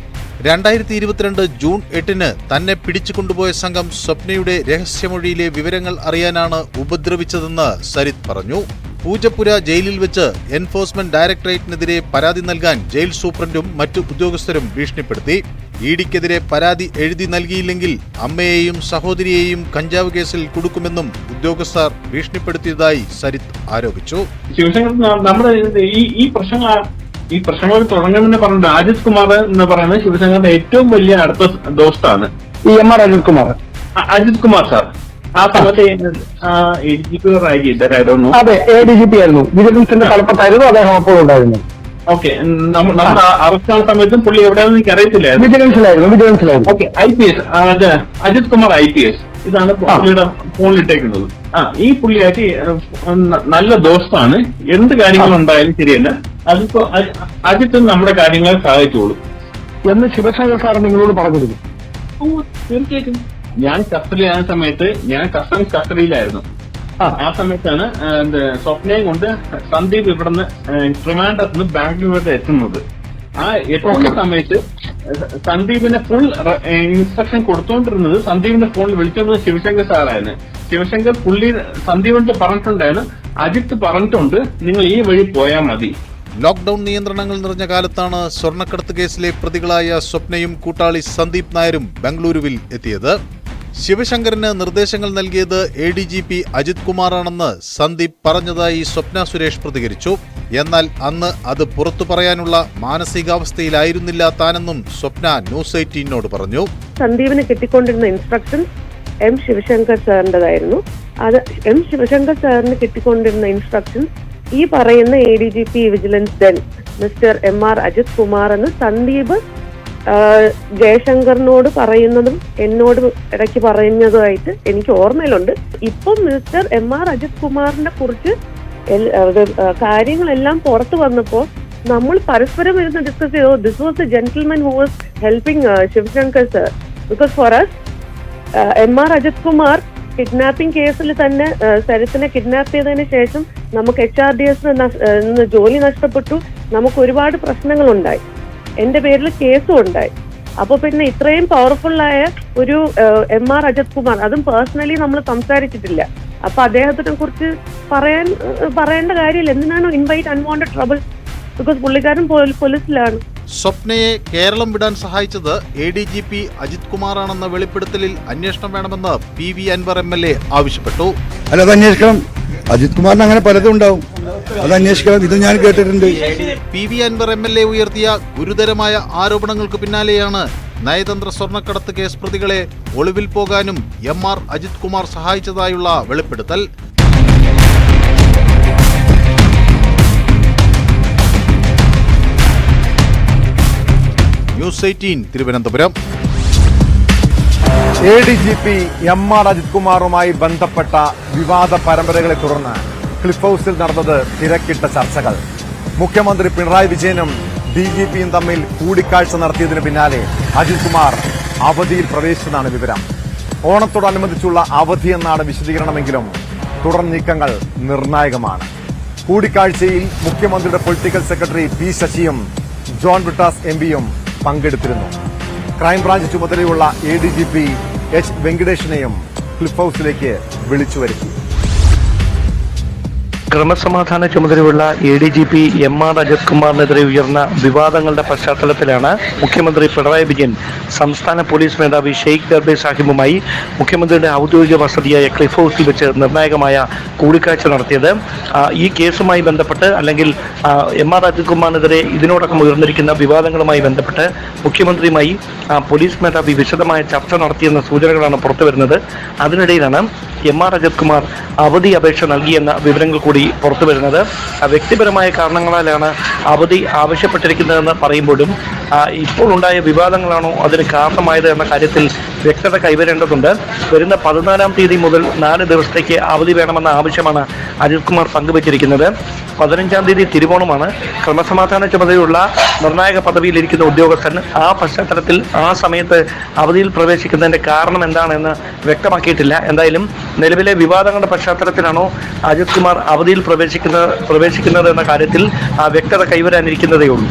2022 ജൂൺ 8 തന്നെ പിടിച്ചുകൊണ്ടുപോയ സംഘം സ്വപ്നയുടെ രഹസ്യമൊഴിയിലെ വിവരങ്ങൾ അറിയാനാണ് ഉപദ്രവിച്ചതെന്ന് സരിത്ത് പറഞ്ഞു. പൂജപ്പുര ജയിലിൽ വെച്ച് എൻഫോഴ്സ്മെന്റ് ഡയറക്ടറേറ്റിനെതിരെ പരാതി നൽകാൻ ജയിൽ സൂപ്രണ്ടും മറ്റു ഉദ്യോഗസ്ഥരും ഭീഷണിപ്പെടുത്തി. ഇഡിക്കെതിരെ പരാതി എഴുതി നൽകിയില്ലെങ്കിൽ അമ്മയെയും സഹോദരിയെയും കഞ്ചാവ് കേസിൽ കുടുക്കുമെന്നും ഉദ്യോഗസ്ഥർ ഭീഷണിപ്പെടുത്തിയതായി സരിത്ത് ആരോപിച്ചു. നമ്മുടെ ഈ പ്രശ്നങ്ങൾ തുടങ്ങുന്നതിന് പറഞ്ഞത് അജിത് കുമാർ എന്ന് പറയുന്നത് ശിവശങ്കറിന്റെ ഏറ്റവും വലിയ അടുത്ത ദോസ്താണ് ഈ MR അജിത് കുമാർ സാർ. ആ സമയത്ത് ADGP ആയിരുന്നു. അതെ, ADGP ആയിരുന്നു. വിജിലൻസിന്റെ തലപ്പത്തായിരുന്നു അദ്ദേഹം. അപ്പോൾ ഉണ്ടായിരുന്നു. ഓക്കെ, നമ്മുടെ അറസ്റ്റ് ആവുന്ന സമയത്തും പുള്ളി എവിടെയാണെന്ന് എനിക്ക് അറിയത്തില്ലായിരുന്നു. വിജിലൻസിലായിരുന്നു. Okay, IPS Ajith Kumar IPS ഇതാണ് പുള്ളിയുടെ ഫോണിലിട്ടേക്കുന്നത്. ഈ പുള്ളിയായിട്ട് നല്ല ദോസ്താണ്. എന്ത് കാര്യങ്ങളുണ്ടായാലും ശരിയല്ല, അതിപ്പോ അജിത്ത് നമ്മുടെ കാര്യങ്ങളെ സഹായിച്ചോളൂ എന്ന് ശിവശങ്കർ സാർ നിങ്ങളോട് പറഞ്ഞിരുന്നു. തീർച്ചയായിട്ടും. ഞാൻ കസ്റ്റഡിയിലായ സമയത്ത് ഞാൻ കസ്റ്റംസ് കസ്റ്റഡിയിലായിരുന്നു. ആ സമയത്താണ് സ്വപ്നയും കൊണ്ട് സന്ദീപ് ഇവിടുന്ന് ട്രിവാൻഡ്രത്ത് നിന്ന് ബാംഗ്ലൂരിലോട്ട് എത്തുന്നത്. ആ എത്തുന്ന സമയത്ത് സന്ദീപിന്റെ ഫുൾ ഇൻസ്ട്രക്ഷൻ കൊടുത്തോണ്ടിരുന്നത് സന്ദീപിന്റെ ഫോണിൽ വിളിച്ചത് ശിവശങ്കർ സാറായിരുന്നു. ശിവശങ്കർ സന്ദീപിന്റെ പറഞ്ഞിട്ടുണ്ടായിരുന്നു, അജിത്ത് പറഞ്ഞിട്ടുണ്ട് നിങ്ങൾ ഈ വഴി പോയാൽ മതി. ലോക്ഡൌൺ നിയന്ത്രണങ്ങൾ നിറഞ്ഞ കാലത്താണ് സ്വർണ്ണക്കടത്ത് കേസിലെ പ്രതികളായ സ്വപ്നയും കൂട്ടാളി സന്ദീപ് നായരും ബംഗളൂരുവിൽ എത്തിയത്. ശിവശങ്കറിന് നിർദ്ദേശങ്ങൾ നൽകിയത് ADGP അജിത് കുമാറാണെന്ന് സന്ദീപ് പറഞ്ഞതായി സ്വപ്ന സുരേഷ് പ്രതികരിച്ചു. എന്നാൽ അന്ന് അത് പുറത്തു പറയാനുള്ള മാനസികാവസ്ഥയിലായിരുന്നില്ല താനെന്നും സ്വപ്ന ന്യൂസ് 18 പറഞ്ഞു. സന്ദീപിന് കിട്ടിക്കൊണ്ടിരുന്ന ഇൻസ്ട്രക്ഷൻസ് ശിവശങ്കർ സാറിൻ്റെതായിരുന്നു. അത് ശിവശങ്കർ സാറിന് കിട്ടിക്കൊണ്ടിരുന്ന ഇൻസ്ട്രക്ഷൻസ് ഈ പറയുന്ന ADGP വിജിലൻസ് ഡെൻ മിസ്റ്റർ MR അജിത് കുമാർ എന്ന് സന്ദീപ് ജയശങ്കറിനോട് പറയുന്നതും എന്നോട് ഇടയ്ക്ക് പറയുന്നതുമായിട്ട് എനിക്ക് ഓർമ്മയിലുണ്ട്. ഇപ്പം മിസ്റ്റർ MR അജിത് കുമാറിനെ കുറിച്ച് കാര്യങ്ങളെല്ലാം പുറത്തു വന്നപ്പോൾ നമ്മൾ പരസ്പരം ഇരുന്ന് ഡിസ്കസ് ചെയ്തു. This was the gentleman who was helping Sivasankar sir. Because for us MR Ajith Kumar kidnapping കേസിൽ തന്നെ സരിത്തിനെ കിഡ്നാപ്പ് ചെയ്തതിന് ശേഷം നമുക്ക് HRDS ജോലി നഷ്ടപ്പെട്ടു. നമുക്ക് ഒരുപാട് പ്രശ്നങ്ങളുണ്ടായി. എന്റെ പേരിൽ കേസും ഉണ്ടായി. അപ്പൊ പിന്നെ ഇത്രയും പവർഫുള്ളായ ഒരു MR അജിത് കുമാർ, അതും പേഴ്സണലി നമ്മൾ സംസാരിച്ചിട്ടില്ല. അപ്പൊ അദ്ദേഹത്തിനെ കുറിച്ച് പറയേണ്ട കാര്യമില്ല. എന്തിനാണ് ഇൻവൈറ്റ് അൺവാണ്ടഡ് ട്രബിൾ? ബിക്കോസ് പുള്ളിക്കാരൻ പോലീസിലാണ്. സ്വപ്നയെ കേരളം വിടാൻ സഹായിച്ചത് ADGP അജിത് കുമാറാണെന്ന വെളിപ്പെടുത്തലിൽ അന്വേഷണം വേണമെന്ന് PV അൻവർ MLA ആവശ്യപ്പെട്ടു. അല്ല, അത് അന്വേഷിക്കണം. അജിത് കുമാറിന് അങ്ങനെ പലതും ഉണ്ടാവും, അത് അന്വേഷിക്കണം. ഇത് ഞാൻ കേട്ടിട്ടുണ്ട്. PV അൻവർ MLA ഉയർത്തിയ ഗുരുതരമായ ആരോപണങ്ങൾക്ക് പിന്നാലെയാണ് നയതന്ത്ര സ്വർണ്ണക്കടത്ത് കേസ് പ്രതികളെ ഒളിവിൽ പോകാനും MR അജിത് കുമാർ സഹായിച്ചതായുള്ള വെളിപ്പെടുത്തൽ. News 18 Thiruvananthapuram. ADGP MR Ajith കുമാറുമായി ബന്ധപ്പെട്ട വിവാദ പരമ്പരകളെ തുടർന്ന് ക്ലിഫ് ഹൌസിൽ നടന്നത് തിരക്കിട്ട ചർച്ചകൾ. മുഖ്യമന്ത്രി പിണറായി വിജയനും DGPയും തമ്മിൽ കൂടിക്കാഴ്ച നടത്തിയതിന് പിന്നാലെ അജിത് കുമാർ അവധിയിൽ പ്രവേശിച്ചതാണ് വിവരം. ഓണത്തോടനുബന്ധിച്ചുള്ള അവധിയെന്നാണ് വിശദീകരണമെങ്കിലും തുടർ നീക്കങ്ങൾ നിർണായകമാണ്. കൂടിക്കാഴ്ചയിൽ മുഖ്യമന്ത്രിയുടെ പൊളിറ്റിക്കൽ സെക്രട്ടറി P ശശിയും ജോൺ ബ്രിട്ടാസ് MPയും പങ്കെടുത്തിരുന്നു. ക്രൈംബ്രാഞ്ച് ചുമതലയുള്ള ADGP H വെങ്കടേഷിനെയും ക്ലിഫ് ഹൌസിലേക്ക് വിളിച്ചു വരുത്തി. ക്രമസമാധാന ചുമതലയുള്ള ADGP MR അജിത് കുമാറിനെതിരെ ഉയർന്ന വിവാദങ്ങളുടെ പശ്ചാത്തലത്തിലാണ് മുഖ്യമന്ത്രി പിണറായി വിജയൻ സംസ്ഥാന പോലീസ് മേധാവി ഷെയ്ഖ് ദർബെ സാഹിബുമായി മുഖ്യമന്ത്രിയുടെ ഔദ്യോഗിക വസതിയായ ക്ലിഫ് ഹൌസിൽ വെച്ച് നിർണായകമായ കൂടിക്കാഴ്ച നടത്തിയത്. ഈ കേസുമായി ബന്ധപ്പെട്ട് അല്ലെങ്കിൽ MR അജിത് കുമാറിനെതിരെ ഇതിനോടകം ഉയർന്നിരിക്കുന്ന വിവാദങ്ങളുമായി ബന്ധപ്പെട്ട് മുഖ്യമന്ത്രിയുമായി പോലീസ് മേധാവി വിശദമായ ചർച്ച നടത്തിയെന്ന സൂചനകളാണ് പുറത്തുവരുന്നത്. അതിനിടയിലാണ് MR അജിത് കുമാർ അവധി അപേക്ഷ നൽകിയെന്ന വിവരങ്ങൾ കൂടി പുറത്തുവരുന്നത്. വ്യക്തിപരമായ കാരണങ്ങളാലാണ് അവധി ആവശ്യപ്പെട്ടിരിക്കുന്നതെന്ന് പറയുമ്പോഴും ഇപ്പോൾ ഉണ്ടായ വിവാദങ്ങളാണോ അതിന് കാരണമായത് എന്ന കാര്യത്തിൽ വ്യക്തത കൈവരേണ്ടതുണ്ട്. വരുന്ന 14-ാം തീയതി മുതൽ 4 ദിവസത്തേക്ക് അവധി വേണമെന്ന ആവശ്യമാണ് അജിത് കുമാർ പങ്കുവച്ചിരിക്കുന്നത്. 15-ാം തീയതി തിരുവോണമാണ്. ക്രമസമാധാന ചുമതലയുള്ള നിർണായക പദവിയിലിരിക്കുന്ന ഉദ്യോഗസ്ഥൻ ആ പശ്ചാത്തലത്തിൽ ആ സമയത്ത് അവധിയിൽ പ്രവേശിക്കുന്നതിന്റെ കാരണം എന്താണെന്ന് വ്യക്തമാക്കിയിട്ടില്ല. എന്തായാലും നിലവിലെ വിവാദങ്ങളുടെ പശ്ചാത്തലത്തിലാണോ അജിത് കുമാർ അവധിയിൽ പ്രവേശിക്കുന്നത് എന്ന കാര്യത്തിൽ വ്യക്തത കൈവരാനിരിക്കുന്നതേയുള്ളൂ.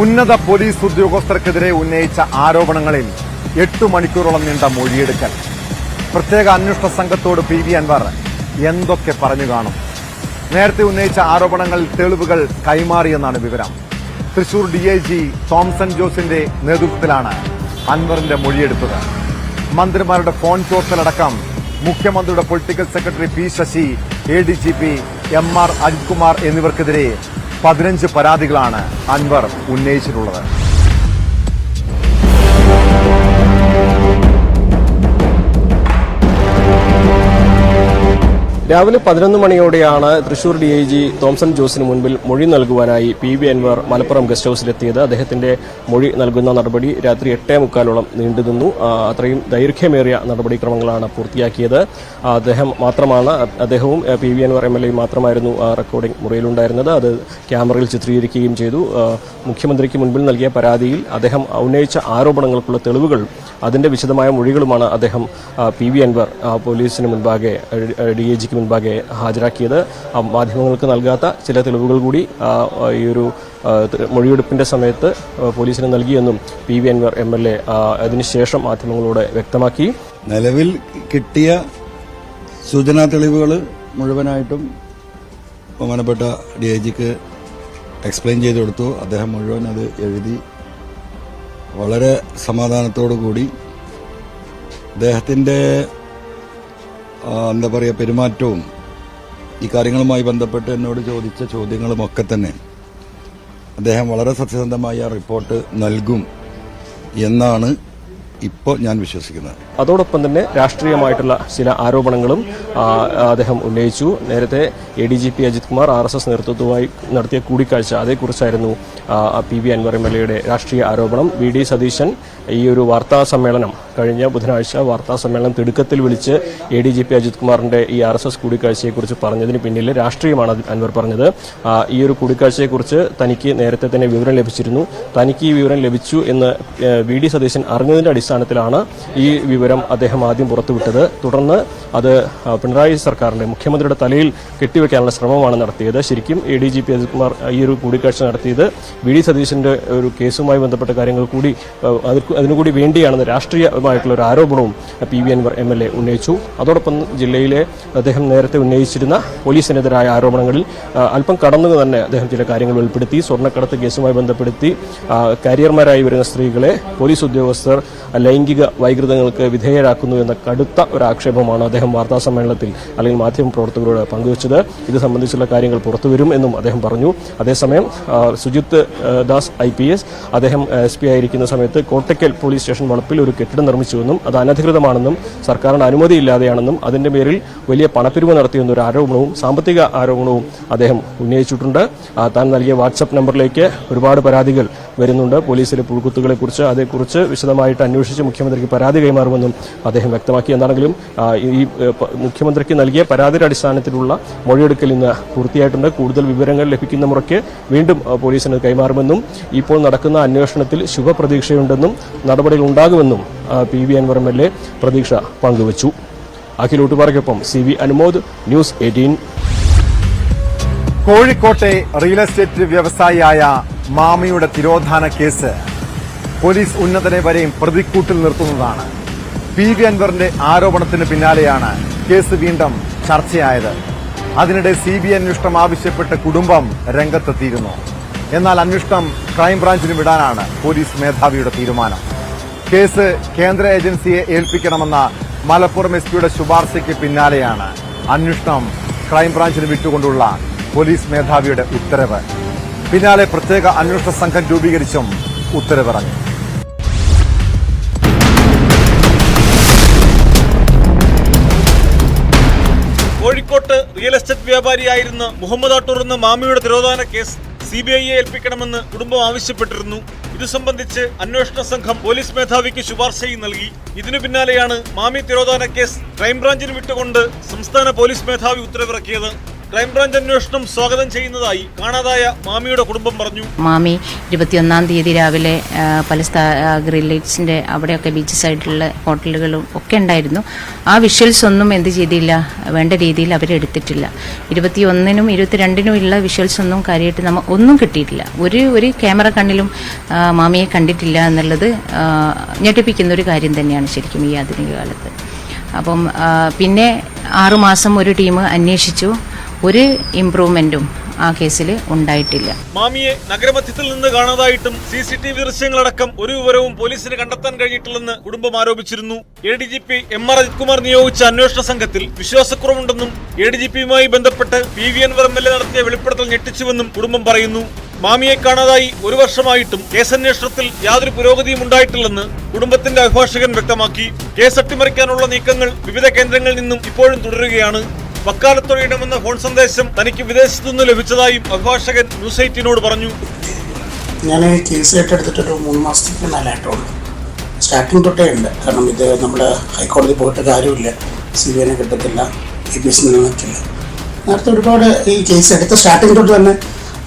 ഉന്നത പോലീസ് ഉദ്യോഗസ്ഥർക്കെതിരെ ഉന്നയിച്ച ആരോപണങ്ങളിൽ 8 മണിക്കൂറോളം നീണ്ട മൊഴിയെടുക്കൽ. പ്രത്യേക അന്വേഷണ സംഘത്തോട് PV അൻവർ എന്തൊക്കെ പറഞ്ഞു കാണും? നേരത്തെ ഉന്നയിച്ച ആരോപണങ്ങളിൽ തെളിവുകൾ കൈമാറിയെന്നാണ് വിവരം. തൃശൂർ DIG തോംസൺ ജോസിന്റെ നേതൃത്വത്തിലാണ് അൻവറിന്റെ മൊഴിയെടുത്തത്. മന്ത്രിമാരുടെ ഫോൺ ചോർത്തലടക്കം മുഖ്യമന്ത്രിയുടെ political secretary P Sasi, ADGP MR Ajith Kumar എന്നിവർക്കെതിരെ 15 പരാതികളാണ് അൻവർ ഉന്നയിച്ചിട്ടുള്ളത്. രാവിലെ 11 മണിയോടെയാണ് തൃശൂർ DIG തോംസൺ ജോസിന് മുൻപിൽ മൊഴി നൽകുവാനായി PV അൻവർ മലപ്പുറം ഗസ്റ്റ് ഹൌസിലെത്തിയത്. അദ്ദേഹത്തിന്റെ മൊഴി നൽകുന്ന നടപടി രാത്രി 8:45 നീണ്ടുനിന്നു. അത്രയും ദൈർഘ്യമേറിയ നടപടിക്രമങ്ങളാണ് പൂർത്തിയാക്കിയത്. അദ്ദേഹവും PV അൻവർ MLA മാത്രമായിരുന്നു റെക്കോർഡിംഗ് മുറിയിലുണ്ടായിരുന്നത്. അത് ക്യാമറയിൽ ചിത്രീകരിക്കുകയും ചെയ്തു. മുഖ്യമന്ത്രിക്ക് മുൻപിൽ നൽകിയ പരാതിയിൽ അദ്ദേഹം ഉന്നയിച്ച ആരോപണങ്ങൾക്കുള്ള തെളിവുകൾ, അതിന്റെ വിശദമായ മൊഴികളുമാണ് അദ്ദേഹം PV അൻവർ പോലീസിന് മുൻപാകെ DIGക്ക് മുൻപാകെ ഹാജരാക്കിയത്. മാധ്യമങ്ങൾക്ക് നൽകാത്ത ചില തെളിവുകൾ കൂടി ഈ ഒരു മൊഴിയെടുപ്പിന്റെ സമയത്ത് പോലീസിന് നൽകിയെന്നും PV അൻവർ MLA അതിനുശേഷം മാധ്യമങ്ങളോട് വ്യക്തമാക്കി. നിലവിൽ കിട്ടിയ സൂചനാ തെളിവുകൾ മുഴുവനായിട്ടും ബഹുമാനപ്പെട്ട DIGക്ക് എക്സ്പ്ലെയിൻ ചെയ്തു കൊടുത്തു. അദ്ദേഹം മുഴുവൻ അത് എഴുതി വളരെ സമാധാനത്തോടു കൂടി അദ്ദേഹത്തിൻ്റെ പെരുമാറ്റവും ഈ കാര്യങ്ങളുമായി ബന്ധപ്പെട്ട് എന്നോട് ചോദിച്ച ചോദ്യങ്ങളുമൊക്കെ തന്നെ അദ്ദേഹം വളരെ സത്യസന്ധമായ റിപ്പോർട്ട് നൽകും എന്നാണ് ഇപ്പോൾ ഞാൻ വിശ്വസിക്കുന്നത്. അതോടൊപ്പം തന്നെ രാഷ്ട്രീയമായിട്ടുള്ള ചില ആരോപണങ്ങളും അദ്ദേഹം ഉന്നയിച്ചു. നേരത്തെ ADGP അജിത് കുമാർ RSS നേതൃത്വവുമായി നടത്തിയ കൂടിക്കാഴ്ച, അതേക്കുറിച്ചായിരുന്നു PV അൻവർ MLAയുടെ രാഷ്ട്രീയ ആരോപണം. VD സതീശൻ ഈ ഒരു വാർത്താ സമ്മേളനം കഴിഞ്ഞ ബുധനാഴ്ച വാർത്താ സമ്മേളനം തിടുക്കത്തിൽ വിളിച്ച് ADGP അജിത് കുമാറിന്റെ ഈ RSS കൂടിക്കാഴ്ചയെക്കുറിച്ച് പറഞ്ഞതിന് പിന്നിൽ രാഷ്ട്രീയമാണ് അൻവർ പറഞ്ഞത്. ഈ ഒരു കൂടിക്കാഴ്ചയെക്കുറിച്ച് തനിക്ക് നേരത്തെ തന്നെ വിവരം ലഭിച്ചിരുന്നു. തനിക്ക് ഈ വിവരം ലഭിച്ചു എന്ന് VD സതീശൻ അറിഞ്ഞതിന്റെ അടിസ്ഥാനത്തിലാണ് ഈ വിവരം അദ്ദേഹം ആദ്യം പുറത്തുവിട്ടത്. തുടർന്ന് അത് പിണറായി സർക്കാരിന്റെ മുഖ്യമന്ത്രിയുടെ തലയിൽ കെട്ടിവെക്കാനുള്ള ശ്രമമാണ് നടത്തിയത്. ശരിക്കും ADGP അജിത് കുമാർ ഈ ഒരു കൂടിക്കാഴ്ച നടത്തിയത് VD സതീശന്റെ ഒരു കേസുമായി ബന്ധപ്പെട്ട കാര്യങ്ങൾ കൂടി അതിനുകൂടി വേണ്ടിയാണെന്ന് രാഷ്ട്രീയമായിട്ടുള്ള ഒരു ആരോപണവും PV അൻവർ MLA ഉന്നയിച്ചു. അതോടൊപ്പം ജില്ലയിലെ അദ്ദേഹം നേരത്തെ ഉന്നയിച്ചിരുന്ന പോലീസിനെതിരായ ആരോപണങ്ങളിൽ അല്പം കടന്നു തന്നെ അദ്ദേഹം ചില കാര്യങ്ങൾ വെളിപ്പെടുത്തി. സ്വർണ്ണക്കടത്ത് കേസുമായി ബന്ധപ്പെടുത്തി കാരിയർമാരായി വരുന്ന സ്ത്രീകളെ പോലീസ് ഉദ്യോഗസ്ഥർ ലൈംഗിക വൈകൃതങ്ങൾക്ക് വിധേയരാക്കുന്നു എന്ന കടുത്ത ഒരു ആക്ഷേപമാണ് അദ്ദേഹം വാർത്താസമ്മേളനത്തിൽ അല്ലെങ്കിൽ മാധ്യമപ്രവർത്തകരോട് പങ്കുവച്ചത്. ഇത് സംബന്ധിച്ചുള്ള കാര്യങ്ങൾ പുറത്തുവരും എന്നും അദ്ദേഹം പറഞ്ഞു. അതേസമയം സുജിത് ദാസ് IPS അദ്ദേഹം SP ആയിരിക്കുന്ന സമയത്ത് കോട്ടയ്ക്കൽ പോലീസ് സ്റ്റേഷൻ വളപ്പിൽ ഒരു കെട്ടിടം നിർമ്മിച്ചുവെന്നും അത് അനധികൃതമാണെന്നും സർക്കാരിന്റെ അനുമതിയില്ലാതെയാണെന്നും അതിന്റെ പേരിൽ വലിയ പണപ്പിരിവ് നടത്തിയെന്നൊരു ആരോപണവും സാമ്പത്തിക ആരോപണവും അദ്ദേഹം ഉന്നയിച്ചിട്ടുണ്ട്. താൻ നൽകിയ വാട്സപ്പ് നമ്പറിലേക്ക് ഒരുപാട് പരാതികൾ വരുന്നുണ്ട്. പോലീസിലെ പുഴുക്കുത്തുകളെക്കുറിച്ച് അതേക്കുറിച്ച് വിശദമായിട്ട് അന്വേഷിച്ച് മുഖ്യമന്ത്രിക്ക് പരാതി കൈമാറുമെന്നും അദ്ദേഹം വ്യക്തമാക്കി. എന്താണെങ്കിലും ഈ മുഖ്യമന്ത്രിക്ക് നൽകിയ പരാതിയുടെ അടിസ്ഥാനത്തിലുള്ള മൊഴിയെടുക്കൽ ഇന്ന് പൂർത്തിയായിട്ടുണ്ട്. കൂടുതൽ വിവരങ്ങൾ ലഭിക്കുന്ന മുറയ്ക്ക് വീണ്ടും പോലീസിന് കൈമാറുമെന്നും ഇപ്പോൾ നടക്കുന്ന അന്വേഷണത്തിൽ ശുഭപ്രതീക്ഷയുണ്ടെന്നും നടപടികൾ ഉണ്ടാകുമെന്നും PV അൻവർ MLA പ്രതീക്ഷ പങ്കുവച്ചു. അഖിലൂട്ടുപാറയ്ക്കൊപ്പം CV അനുമോദ്, ന്യൂസ് 18. കോഴിക്കോട്ടെ റിയൽ എസ്റ്റേറ്റ് വ്യവസായിയായ മാമിയുടെ തിരോധാന കേസ് പോലീസ് ഉന്നതനെ വരെയും പ്രതിക്കൂട്ടിൽ നിർത്തുന്നതാണ്. PV അൻവറിന്റെ ആരോപണത്തിന് പിന്നാലെയാണ് കേസ് വീണ്ടും ചർച്ചയായത്. അതിനിടെ CBI അന്വേഷണം ആവശ്യപ്പെട്ട് കുടുംബം രംഗത്തെത്തിയിരുന്നു. എന്നാൽ അന്വേഷണം ക്രൈംബ്രാഞ്ചിന് വിടാനാണ് പോലീസ് മേധാവിയുടെ തീരുമാനം. കേസ് കേന്ദ്ര ഏജൻസിയെ ഏൽപ്പിക്കണമെന്ന മലപ്പുറം SP ശുപാർശയ്ക്ക് പിന്നാലെയാണ് അന്വേഷണം ക്രൈംബ്രാഞ്ചിന് വിട്ടുകൊണ്ടുള്ള പോലീസ് മേധാവിയുടെ ഉത്തരവ്. പിന്നാലെ പ്രത്യേക അന്വേഷണ സംഘം രൂപീകരിച്ചും ഉത്തരവിറങ്ങി. കോഴിക്കോട്ട് റിയൽ എസ്റ്റേറ്റ് വ്യാപാരിയായിരുന്ന മുഹമ്മദ് ആട്ടൂർ എന്ന മാമിയുടെ തിരോധാന കേസ് CBIയെ ഏൽപ്പിക്കണമെന്ന് കുടുംബം ആവശ്യപ്പെട്ടിരുന്നു. ഇതു സംബന്ധിച്ച് അന്വേഷണ സംഘം പോലീസ് മേധാവിക്ക് ശുപാർശയും നൽകി. ഇതിനു പിന്നാലെയാണ് മാമി തിരോധാന കേസ് ക്രൈംബ്രാഞ്ചിന് വിട്ടുകൊണ്ട് സംസ്ഥാന പോലീസ് മേധാവി ഉത്തരവിറക്കിയത്. ക്രൈംബ്രാഞ്ച് അന്വേഷണം സ്വാഗതം ചെയ്യുന്നതായി കാണാതായ മാമിയുടെ കുടുംബം പറഞ്ഞു. മാമി 21-ാം തീയതി രാവിലെ പല ഗ്രില്ലേറ്റ്സിന്റെ അവിടെയൊക്കെ ബീച്ച് സൈഡിലുള്ള ഹോട്ടലുകളും ഒക്കെ ഉണ്ടായിരുന്നു. ആ വിഷ്വൽസ് ഒന്നും എന്ത് ചെയ്തില്ല, വേണ്ട രീതിയിൽ അവരെടുത്തിട്ടില്ല. 21-നും 22-നും ഉള്ള വിഷ്വൽസ് ഒന്നും കാര്യമായിട്ട് ഒന്നും കിട്ടിയിട്ടില്ല. ഒരു ക്യാമറ കണ്ണിലും മാമിയെ കണ്ടിട്ടില്ല എന്നുള്ളത് ഞെട്ടിപ്പിക്കുന്ന ഒരു കാര്യം തന്നെയാണ് ശരിക്കും ഈ ആധുനിക കാലത്ത്. അപ്പം പിന്നെ 6 മാസം ഒരു ടീം അന്വേഷിച്ചു. ഒരു ഇംപ്രൂവ്മെന്റും ആ കേസിൽ ഉണ്ടായിട്ടില്ല. മാമിയെ നഗരമധ്യത്തിൽ നിന്ന് കാണാതായിട്ടും CCTV ദൃശ്യങ്ങളടക്കം ഒരു വിവരവും പോലീസിന് കണ്ടെത്താൻ കഴിഞ്ഞിട്ടില്ലെന്ന് കുടുംബം ആരോപിച്ചിരുന്നു. ADGP MR അജിത് കുമാർ നിയോഗിച്ച അന്വേഷണ സംഘത്തിൽ വിശ്വാസക്കുറവുണ്ടെന്നും ADGPയുമായി ബന്ധപ്പെട്ട് PV അൻവർ MLA നടത്തിയ വെളിപ്പെടുത്തൽ ഞെട്ടിച്ചുവെന്നും കുടുംബം പറയുന്നു. മാമിയെ കാണാതായി 1 വർഷമായിട്ടും കേസന്വേഷണത്തിൽ യാതൊരു പുരോഗതിയും ഉണ്ടായിട്ടില്ലെന്ന് കുടുംബത്തിന്റെ അഭിഭാഷകൻ വ്യക്തമാക്കി. കേസ് അട്ടിമറിക്കാനുള്ള നീക്കങ്ങൾ വിവിധ കേന്ദ്രങ്ങളിൽ നിന്നും ഇപ്പോഴും തുടരുകയാണ്. വക്കാലത്തൊഴിയണമെന്ന ഫോൺ സന്ദേശം തനിക്ക് വിദേശത്തുനിന്ന് ലഭിച്ചതായും അഭിഭാഷകൻ ന്യൂസ് 18നോട് പറഞ്ഞു. ഞാൻ കേസ് ഏറ്റെടുത്തിട്ടൊരു 3 മാസത്തേക്ക് മേലായിട്ടുള്ളൂ. സ്റ്റാർട്ടിങ് തൊട്ടേ ഉണ്ട്. കാരണം ഇത് നമ്മുടെ ഹൈക്കോടതി പോയിട്ട് കാര്യമില്ല, CBIനെ കിട്ടത്തില്ല, EPS നിലനിൽക്കില്ല. നേരത്തെ ഒരുപാട് ഈ കേസ് എടുത്ത സ്റ്റാർട്ടിങ് തൊട്ട് തന്നെ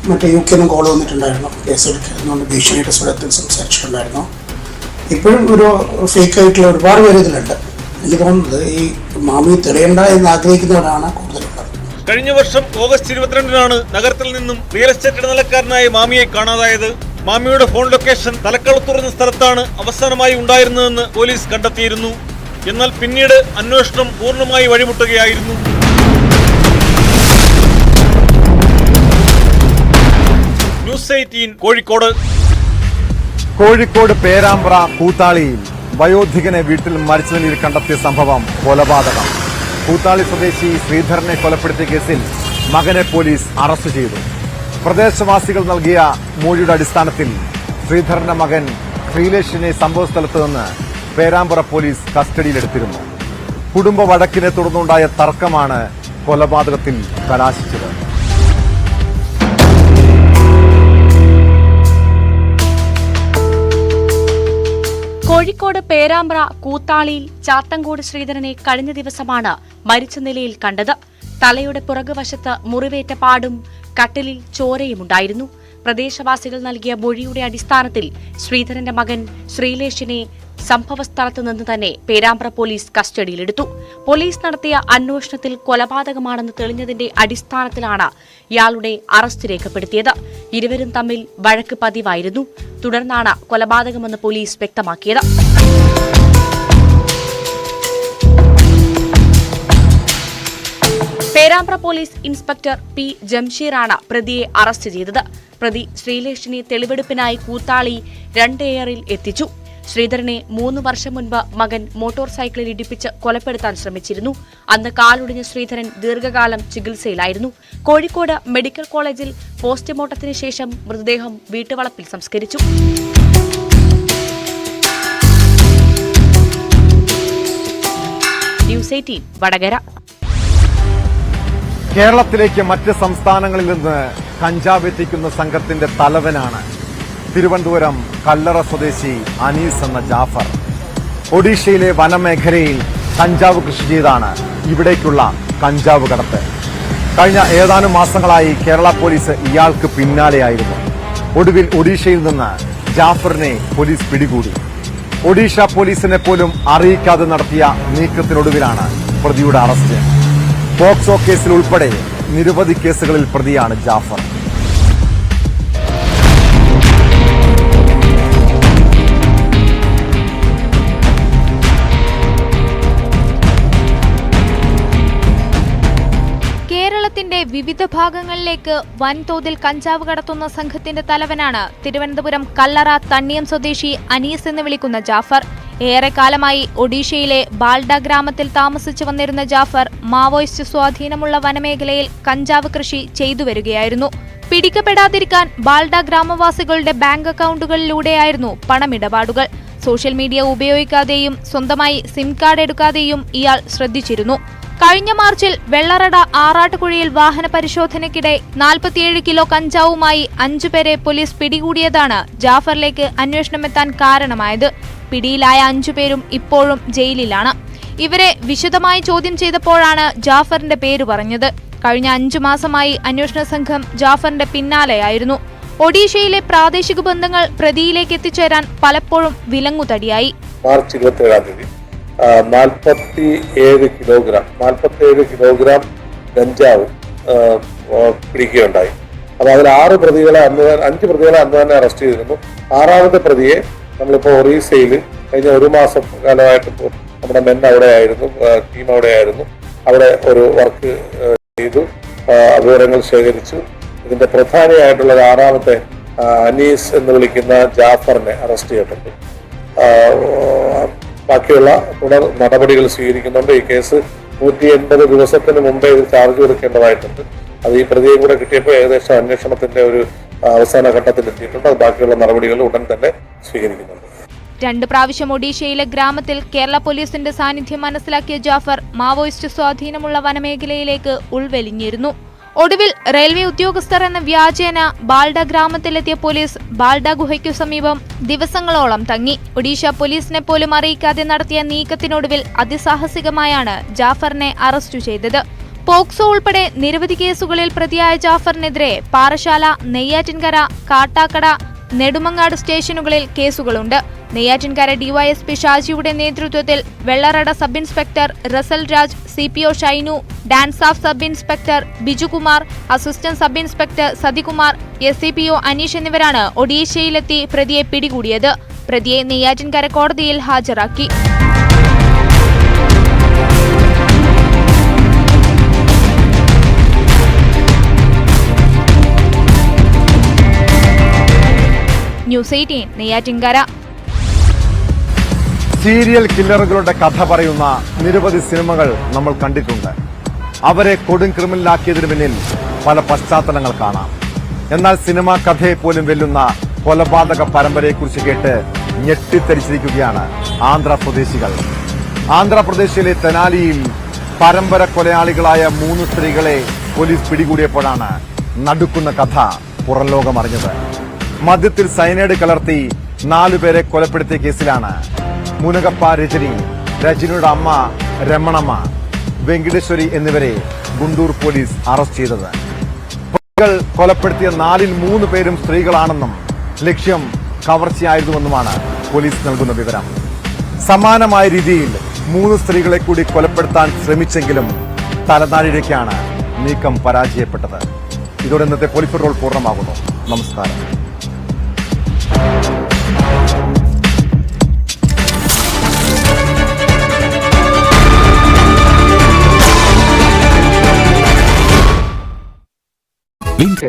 മറ്റേ UK നിന്ന് കോൾ വന്നിട്ടുണ്ടായിരുന്നു. കേസ് എടുക്കുന്നതുകൊണ്ട് ഭീഷണിയുടെ സ്വരത്തിൽ സംസാരിച്ചിട്ടുണ്ടായിരുന്നു. ഇപ്പോഴും ഒരു ഫേക്ക് ആയിട്ടുള്ള ഒരുപാട് പേര് ഇതിലുണ്ട്. എനിക്ക് തോന്നുന്നത് ഈ മാമി തെളിയണ്ട എന്ന് ആഗ്രഹിക്കുന്നവരാണ് കൂടുതലുള്ളത്. കഴിഞ്ഞ വർഷം ഓഗസ്റ്റ് 22-നാണ് നഗരത്തിൽ നിന്നും റിയൽ എസ്റ്റേറ്റ് ഇടനിലക്കാരനായ മാമിയെ കാണാതായത്. മാമിയുടെ ഫോൺ ലൊക്കേഷൻ തലക്കളത്തൂർ എന്ന സ്ഥലത്താണ് അവസാനമായി ഉണ്ടായിരുന്നതെന്ന് പോലീസ് കണ്ടെത്തിയിരുന്നു. എന്നാൽ പിന്നീട് അന്വേഷണം പൂർണ്ണമായി വഴിമുട്ടുകയായിരുന്നു. ന്യൂസ് 18 കോഴിക്കോട്. കോഴിക്കോട് പേരാമ്പ്ര കൂത്താളിയിൽ വയോധികനെ വീട്ടിൽ മരിച്ച നിലയിൽ കണ്ടെത്തിയ സംഭവം കൊലപാതകം. കൂത്താളി സ്വദേശി ശ്രീധരനെ കൊലപ്പെടുത്തിയ കേസിൽ മകനെ പോലീസ് അറസ്റ്റ് ചെയ്തു. പ്രദേശവാസികൾ നൽകിയ മൊഴിയുടെ അടിസ്ഥാനത്തിൽ ശ്രീധരന്റെ മകൻ ശ്രീലേഷിനെ സംഭവസ്ഥലത്ത് നിന്ന് പേരാമ്പ്ര പോലീസ് കസ്റ്റഡിയിലെടുത്തിരുന്നു. കുടുംബ വഴക്കിനെ തുടർന്നുണ്ടായ തർക്കമാണ് കൊലപാതകത്തിൽ കലാശിച്ചത്. കോഴിക്കോട് പേരാമ്പ്ര കൂത്താളിയിൽ ചാത്തങ്കോട് ശ്രീധരനെ കഴിഞ്ഞ ദിവസമാണ് മരിച്ച നിലയിൽ കണ്ടത്. തലയുടെ പുറകുവശത്ത് മുറിവേറ്റ പാടും കട്ടിലിൽ ചോരയുമുണ്ടായിരുന്നു. പ്രദേശവാസികൾ നൽകിയ മൊഴിയുടെ അടിസ്ഥാനത്തിൽ ശ്രീധരന്റെ മകൻ ശ്രീലേഷിനെ സംഭവസ്ഥലത്തു നിന്ന് തന്നെ പേരാമ്പ്ര പോലീസ് കസ്റ്റഡിയിലെടുത്തു. പോലീസ് നടത്തിയ അന്വേഷണത്തിൽ കൊലപാതകമാണെന്ന് തെളിഞ്ഞതിന്റെ അടിസ്ഥാനത്തിലാണ് ഇയാളുടെ അറസ്റ്റ് രേഖപ്പെടുത്തിയത്. ഇരുവരും തമ്മിൽ വഴക്ക് പതിവായിരുന്നു. തുടർന്നാണ് കൊലപാതകമെന്ന് പോലീസ് വ്യക്തമാക്കിയത്. പേരാമ്പ്ര പോലീസ് ഇൻസ്പെക്ടർ P ജംഷീറാണ് പ്രതിയെ അറസ്റ്റ് ചെയ്തത്. പ്രതി ശ്രീലേഷിനെ തെളിവെടുപ്പിനായി കൂത്താളി 2 ഏക്കറിൽ എത്തിച്ചു. ശ്രീധരനെ 3 വർഷം മുൻപ് മകൻ മോട്ടോർ സൈക്കിളിൽ ഇടിപ്പിച്ച് കൊലപ്പെടുത്താൻ ശ്രമിച്ചിരുന്നു. അന്ന് കാലൊടിഞ്ഞ ശ്രീധരൻ ദീർഘകാലം ചികിത്സയിലായിരുന്നു. കോഴിക്കോട് മെഡിക്കൽ കോളേജിൽ പോസ്റ്റ്മോർട്ടത്തിന് ശേഷം മൃതദേഹം വീട്ടുവളപ്പിൽ സംസ്കരിച്ചു. ന്യൂസ് 18 വടകര. കേരളത്തിലേക്ക് മറ്റ് സംസ്ഥാനങ്ങളിൽ നിന്ന് കഞ്ചാവ് എത്തിക്കുന്ന സംഘത്തിന്റെ തലവനാണ് തിരുവനന്തപുരം കല്ലറ സ്വദേശി അനീസ് എന്ന ജാഫർ. ഒഡീഷയിലെ വനമേഖലയിൽ കഞ്ചാവ് കൃഷി ചെയ്താണ് ഇവിടേക്കുള്ള കഞ്ചാവ് കടത്ത്. കഴിഞ്ഞ ഏതാനും മാസങ്ങളായി കേരള പോലീസ് ഇയാൾക്ക് പിന്നാലെയായിരുന്നു. ഒടുവിൽ ഒഡീഷയിൽ നിന്ന് ജാഫറിനെ പോലീസ് പിടികൂടി. ഒഡീഷ പോലീസിനെ പോലും അറിയിക്കാതെ നടത്തിയ നീക്കത്തിനൊടുവിലാണ് പ്രതിയുടെ അറസ്റ്റ്. പോക്സോ കേസിൽ ഉൾപ്പെടെ നിരവധി കേസുകളിൽ പ്രതിയാണ് ജാഫർ. കേരളത്തിന്റെ വിവിധ ഭാഗങ്ങളിലേക്ക് വൻതോതിൽ കഞ്ചാവ് കടത്തുന്ന സംഘത്തിന്റെ തലവനാണ് തിരുവനന്തപുരം കല്ലറ തണ്ണിയം സ്വദേശി അനീസ് എന്ന് വിളിക്കുന്ന ജാഫർ. ഏറെക്കാലമായി ഒഡീഷയിലെ ബാൽഡ ഗ്രാമത്തിൽ താമസിച്ചു വന്നിരുന്ന ജാഫർ മാവോയിസ്റ്റ് സ്വാധീനമുള്ള വനമേഖലയിൽ കഞ്ചാവ് കൃഷി ചെയ്തു വരികയായിരുന്നു. പിടിക്കപ്പെടാതിരിക്കാൻ ബാൽഡ ഗ്രാമവാസികളുടെ ബാങ്ക് അക്കൗണ്ടുകളിലൂടെയായിരുന്നു പണമിടപാടുകൾ. സോഷ്യൽ മീഡിയ ഉപയോഗിക്കാതെയും സ്വന്തമായി സിം കാർഡ് എടുക്കാതെയും ഇയാൾ ശ്രദ്ധിച്ചിരുന്നു. കഴിഞ്ഞ മാർച്ചിൽ വെള്ളറട ആറാട്ടുകുഴിയിൽ വാഹന പരിശോധനയ്ക്കിടെ 47 കിലോ കഞ്ചാവുമായി 5 പേരെ പോലീസ് പിടികൂടിയതാണ് ജാഫറിലേക്ക് അന്വേഷണമെത്താൻ കാരണമായത്. പിടിയിലായ 5 പേരും ഇപ്പോഴും ജയിലിലാണ്. ഇവരെ വിശദമായി ചോദ്യം ചെയ്തപ്പോഴാണ് ജാഫറിന്റെ പേര് പറഞ്ഞത്. കഴിഞ്ഞ 5 മാസമായി അന്വേഷണ സംഘം ജാഫറിന്റെ പിന്നാലെയായിരുന്നു. ഒഡീഷയിലെ പ്രാദേശിക ബന്ധങ്ങൾ പ്രതിയിലേക്ക് എത്തിച്ചേരാൻ പലപ്പോഴും വിലങ്ങുതടിയായി. മാർച്ച് 27-ാം തീയതി 47 കിലോഗ്രാം ഗഞ്ചാവ് പിടിക്കുകയുണ്ടായി. അപ്പൊ അതിൽ 5 പ്രതികളെ അന്ന് തന്നെ അറസ്റ്റ് ചെയ്തിരുന്നു. 6ാമത്തെ പ്രതിയെ നമ്മളിപ്പോ ഒറീസയിൽ കഴിഞ്ഞ 1 മാസം കാലമായിട്ട് നമ്മുടെ മെൻ അവിടെയായിരുന്നു, ടീം അവിടെയായിരുന്നു. അവിടെ ഒരു വർക്ക് ചെയ്തു, വിവരങ്ങൾ ശേഖരിച്ചു. ഇതിന്റെ പ്രധാനിയായിട്ടുള്ള 6ാമത്തെ അനീസ് എന്ന് വിളിക്കുന്ന ജാഫറിനെ അറസ്റ്റ് ചെയ്തിട്ടുണ്ട്. ബാക്കിയുള്ള തുടർ നടപടികൾ സ്വീകരിക്കുന്നുണ്ട്. ഈ കേസ് 180 ദിവസത്തിന് മുമ്പേ ഇത് ചാർജ് കൊടുക്കേണ്ടതായിട്ടുണ്ട്. അത് ഈ പ്രതിയെ കൂടെ കിട്ടിയപ്പോൾ ഏകദേശം അന്വേഷണത്തിന്റെ ഒരു അവസാന ഘട്ടത്തിലെത്തിയിട്ടുണ്ട്. അത് ബാക്കിയുള്ള നടപടികൾ ഉടൻ തന്നെ സ്വീകരിക്കുന്നുണ്ട്. 2 പ്രാവശ്യം ഒഡീഷയിലെ ഗ്രാമത്തിൽ കേരള പോലീസിന്റെ സാന്നിധ്യം മനസ്സിലാക്കിയ ജാഫർ മാവോയിസ്റ്റ് സ്വാധീനമുള്ള വനമേഖലയിലേക്ക് ഉൾവലിഞ്ഞിരുന്നു. ഒടുവിൽ റെയിൽവേ ഉദ്യോഗസ്ഥർ എന്ന വ്യാജേന ബാൽഡ ഗ്രാമത്തിലെത്തിയ പോലീസ് ബാൽഡ ഗുഹയ്ക്കു സമീപം ദിവസങ്ങളോളം തങ്ങി. ഒഡീഷ പോലീസിനെ പോലും അറിയിക്കാതെ നടത്തിയ നീക്കത്തിനൊടുവിൽ അതിസാഹസികമായാണ് ജാഫറിനെ അറസ്റ്റ് ചെയ്തത്. പോക്സോ ഉൾപ്പെടെ നിരവധി കേസുകളിൽ പ്രതിയായ ജാഫറിനെതിരെ പാറശാല, നെയ്യാറ്റിൻകര, കാട്ടാക്കട, നെടുമങ്ങാട് സ്റ്റേഷനുകളിൽ കേസുകളുണ്ട്. നെയ്യാറ്റിൻകര ഡിവൈഎസ്പി ഷാജിയുടെ നേതൃത്വത്തിൽ Vellarada sub inspector Russel Raj, CPO Shinu, DANSAF sub inspector Bijukumar, assistant sub inspector Sathikumar, SCPO Aneesh എന്നിവരാണ് ഒഡീഷയിലെത്തി പ്രതിയെ പിടികൂടിയത്. പ്രതിയെ നെയ്യാറ്റിൻകര കോടതിയിൽ ഹാജരാക്കി. ന്യൂസ് 18 നെയ്യാറ്റിൻകര. സീരിയൽ കില്ലറുകളുടെ കഥ പറയുന്ന നിരവധി സിനിമകൾ നമ്മൾ കണ്ടിട്ടുണ്ട്. അവരെ കൊടും ക്രിമിനലാക്കിയതിനു പിന്നിൽ പല പശ്ചാത്തലങ്ങൾ കാണാം. എന്നാൽ സിനിമാ കഥയെ പോലും വെല്ലുന്ന കൊലപാതക പരമ്പരയെക്കുറിച്ച് കേട്ട് ഞെട്ടിത്തരിച്ചിരിക്കുകയാണ് ആന്ധ്ര സ്വദേശികൾ. ആന്ധ്രാപ്രദേശിലെ തെനാലിയിൽ പരമ്പര കൊലയാളികളായ 3 സ്ത്രീകളെ പോലീസ് പിടികൂടിയപ്പോഴാണ് നടുക്കുന്ന കഥ പുറം ലോകമറിഞ്ഞത്. മദ്യത്തിൽ സയനൈഡ് കലർത്തി 4 പേരെ കൊലപ്പെടുത്തിയ കേസിലാണ് മുനകപ്പ രജനി, രജനിയുടെ അമ്മ രമണമ്മ, വെങ്കിടേശ്വരി എന്നിവരെ ഗുണ്ടൂർ പോലീസ് അറസ്റ്റ് ചെയ്തത്. പ്രതികൾ കൊലപ്പെടുത്തിയ 4-ൽ 3 പേരും സ്ത്രീകളാണെന്നും ലക്ഷ്യം കവർച്ചയായിരുന്നുവെന്നുമാണ് പോലീസ് നൽകുന്ന വിവരം. സമാനമായ രീതിയിൽ 3 സ്ത്രീകളെ കൂടി കൊലപ്പെടുത്താൻ ശ്രമിച്ചെങ്കിലും തലനാരിഴയ്ക്കാണ് നീക്കം പരാജയപ്പെട്ടത്. ഇതോടെ ഇന്നത്തെ പോലീസ് പെട്രോൾ പൂർണ്ണമാകുന്നു. നമസ്കാരം. ലിങ്ക്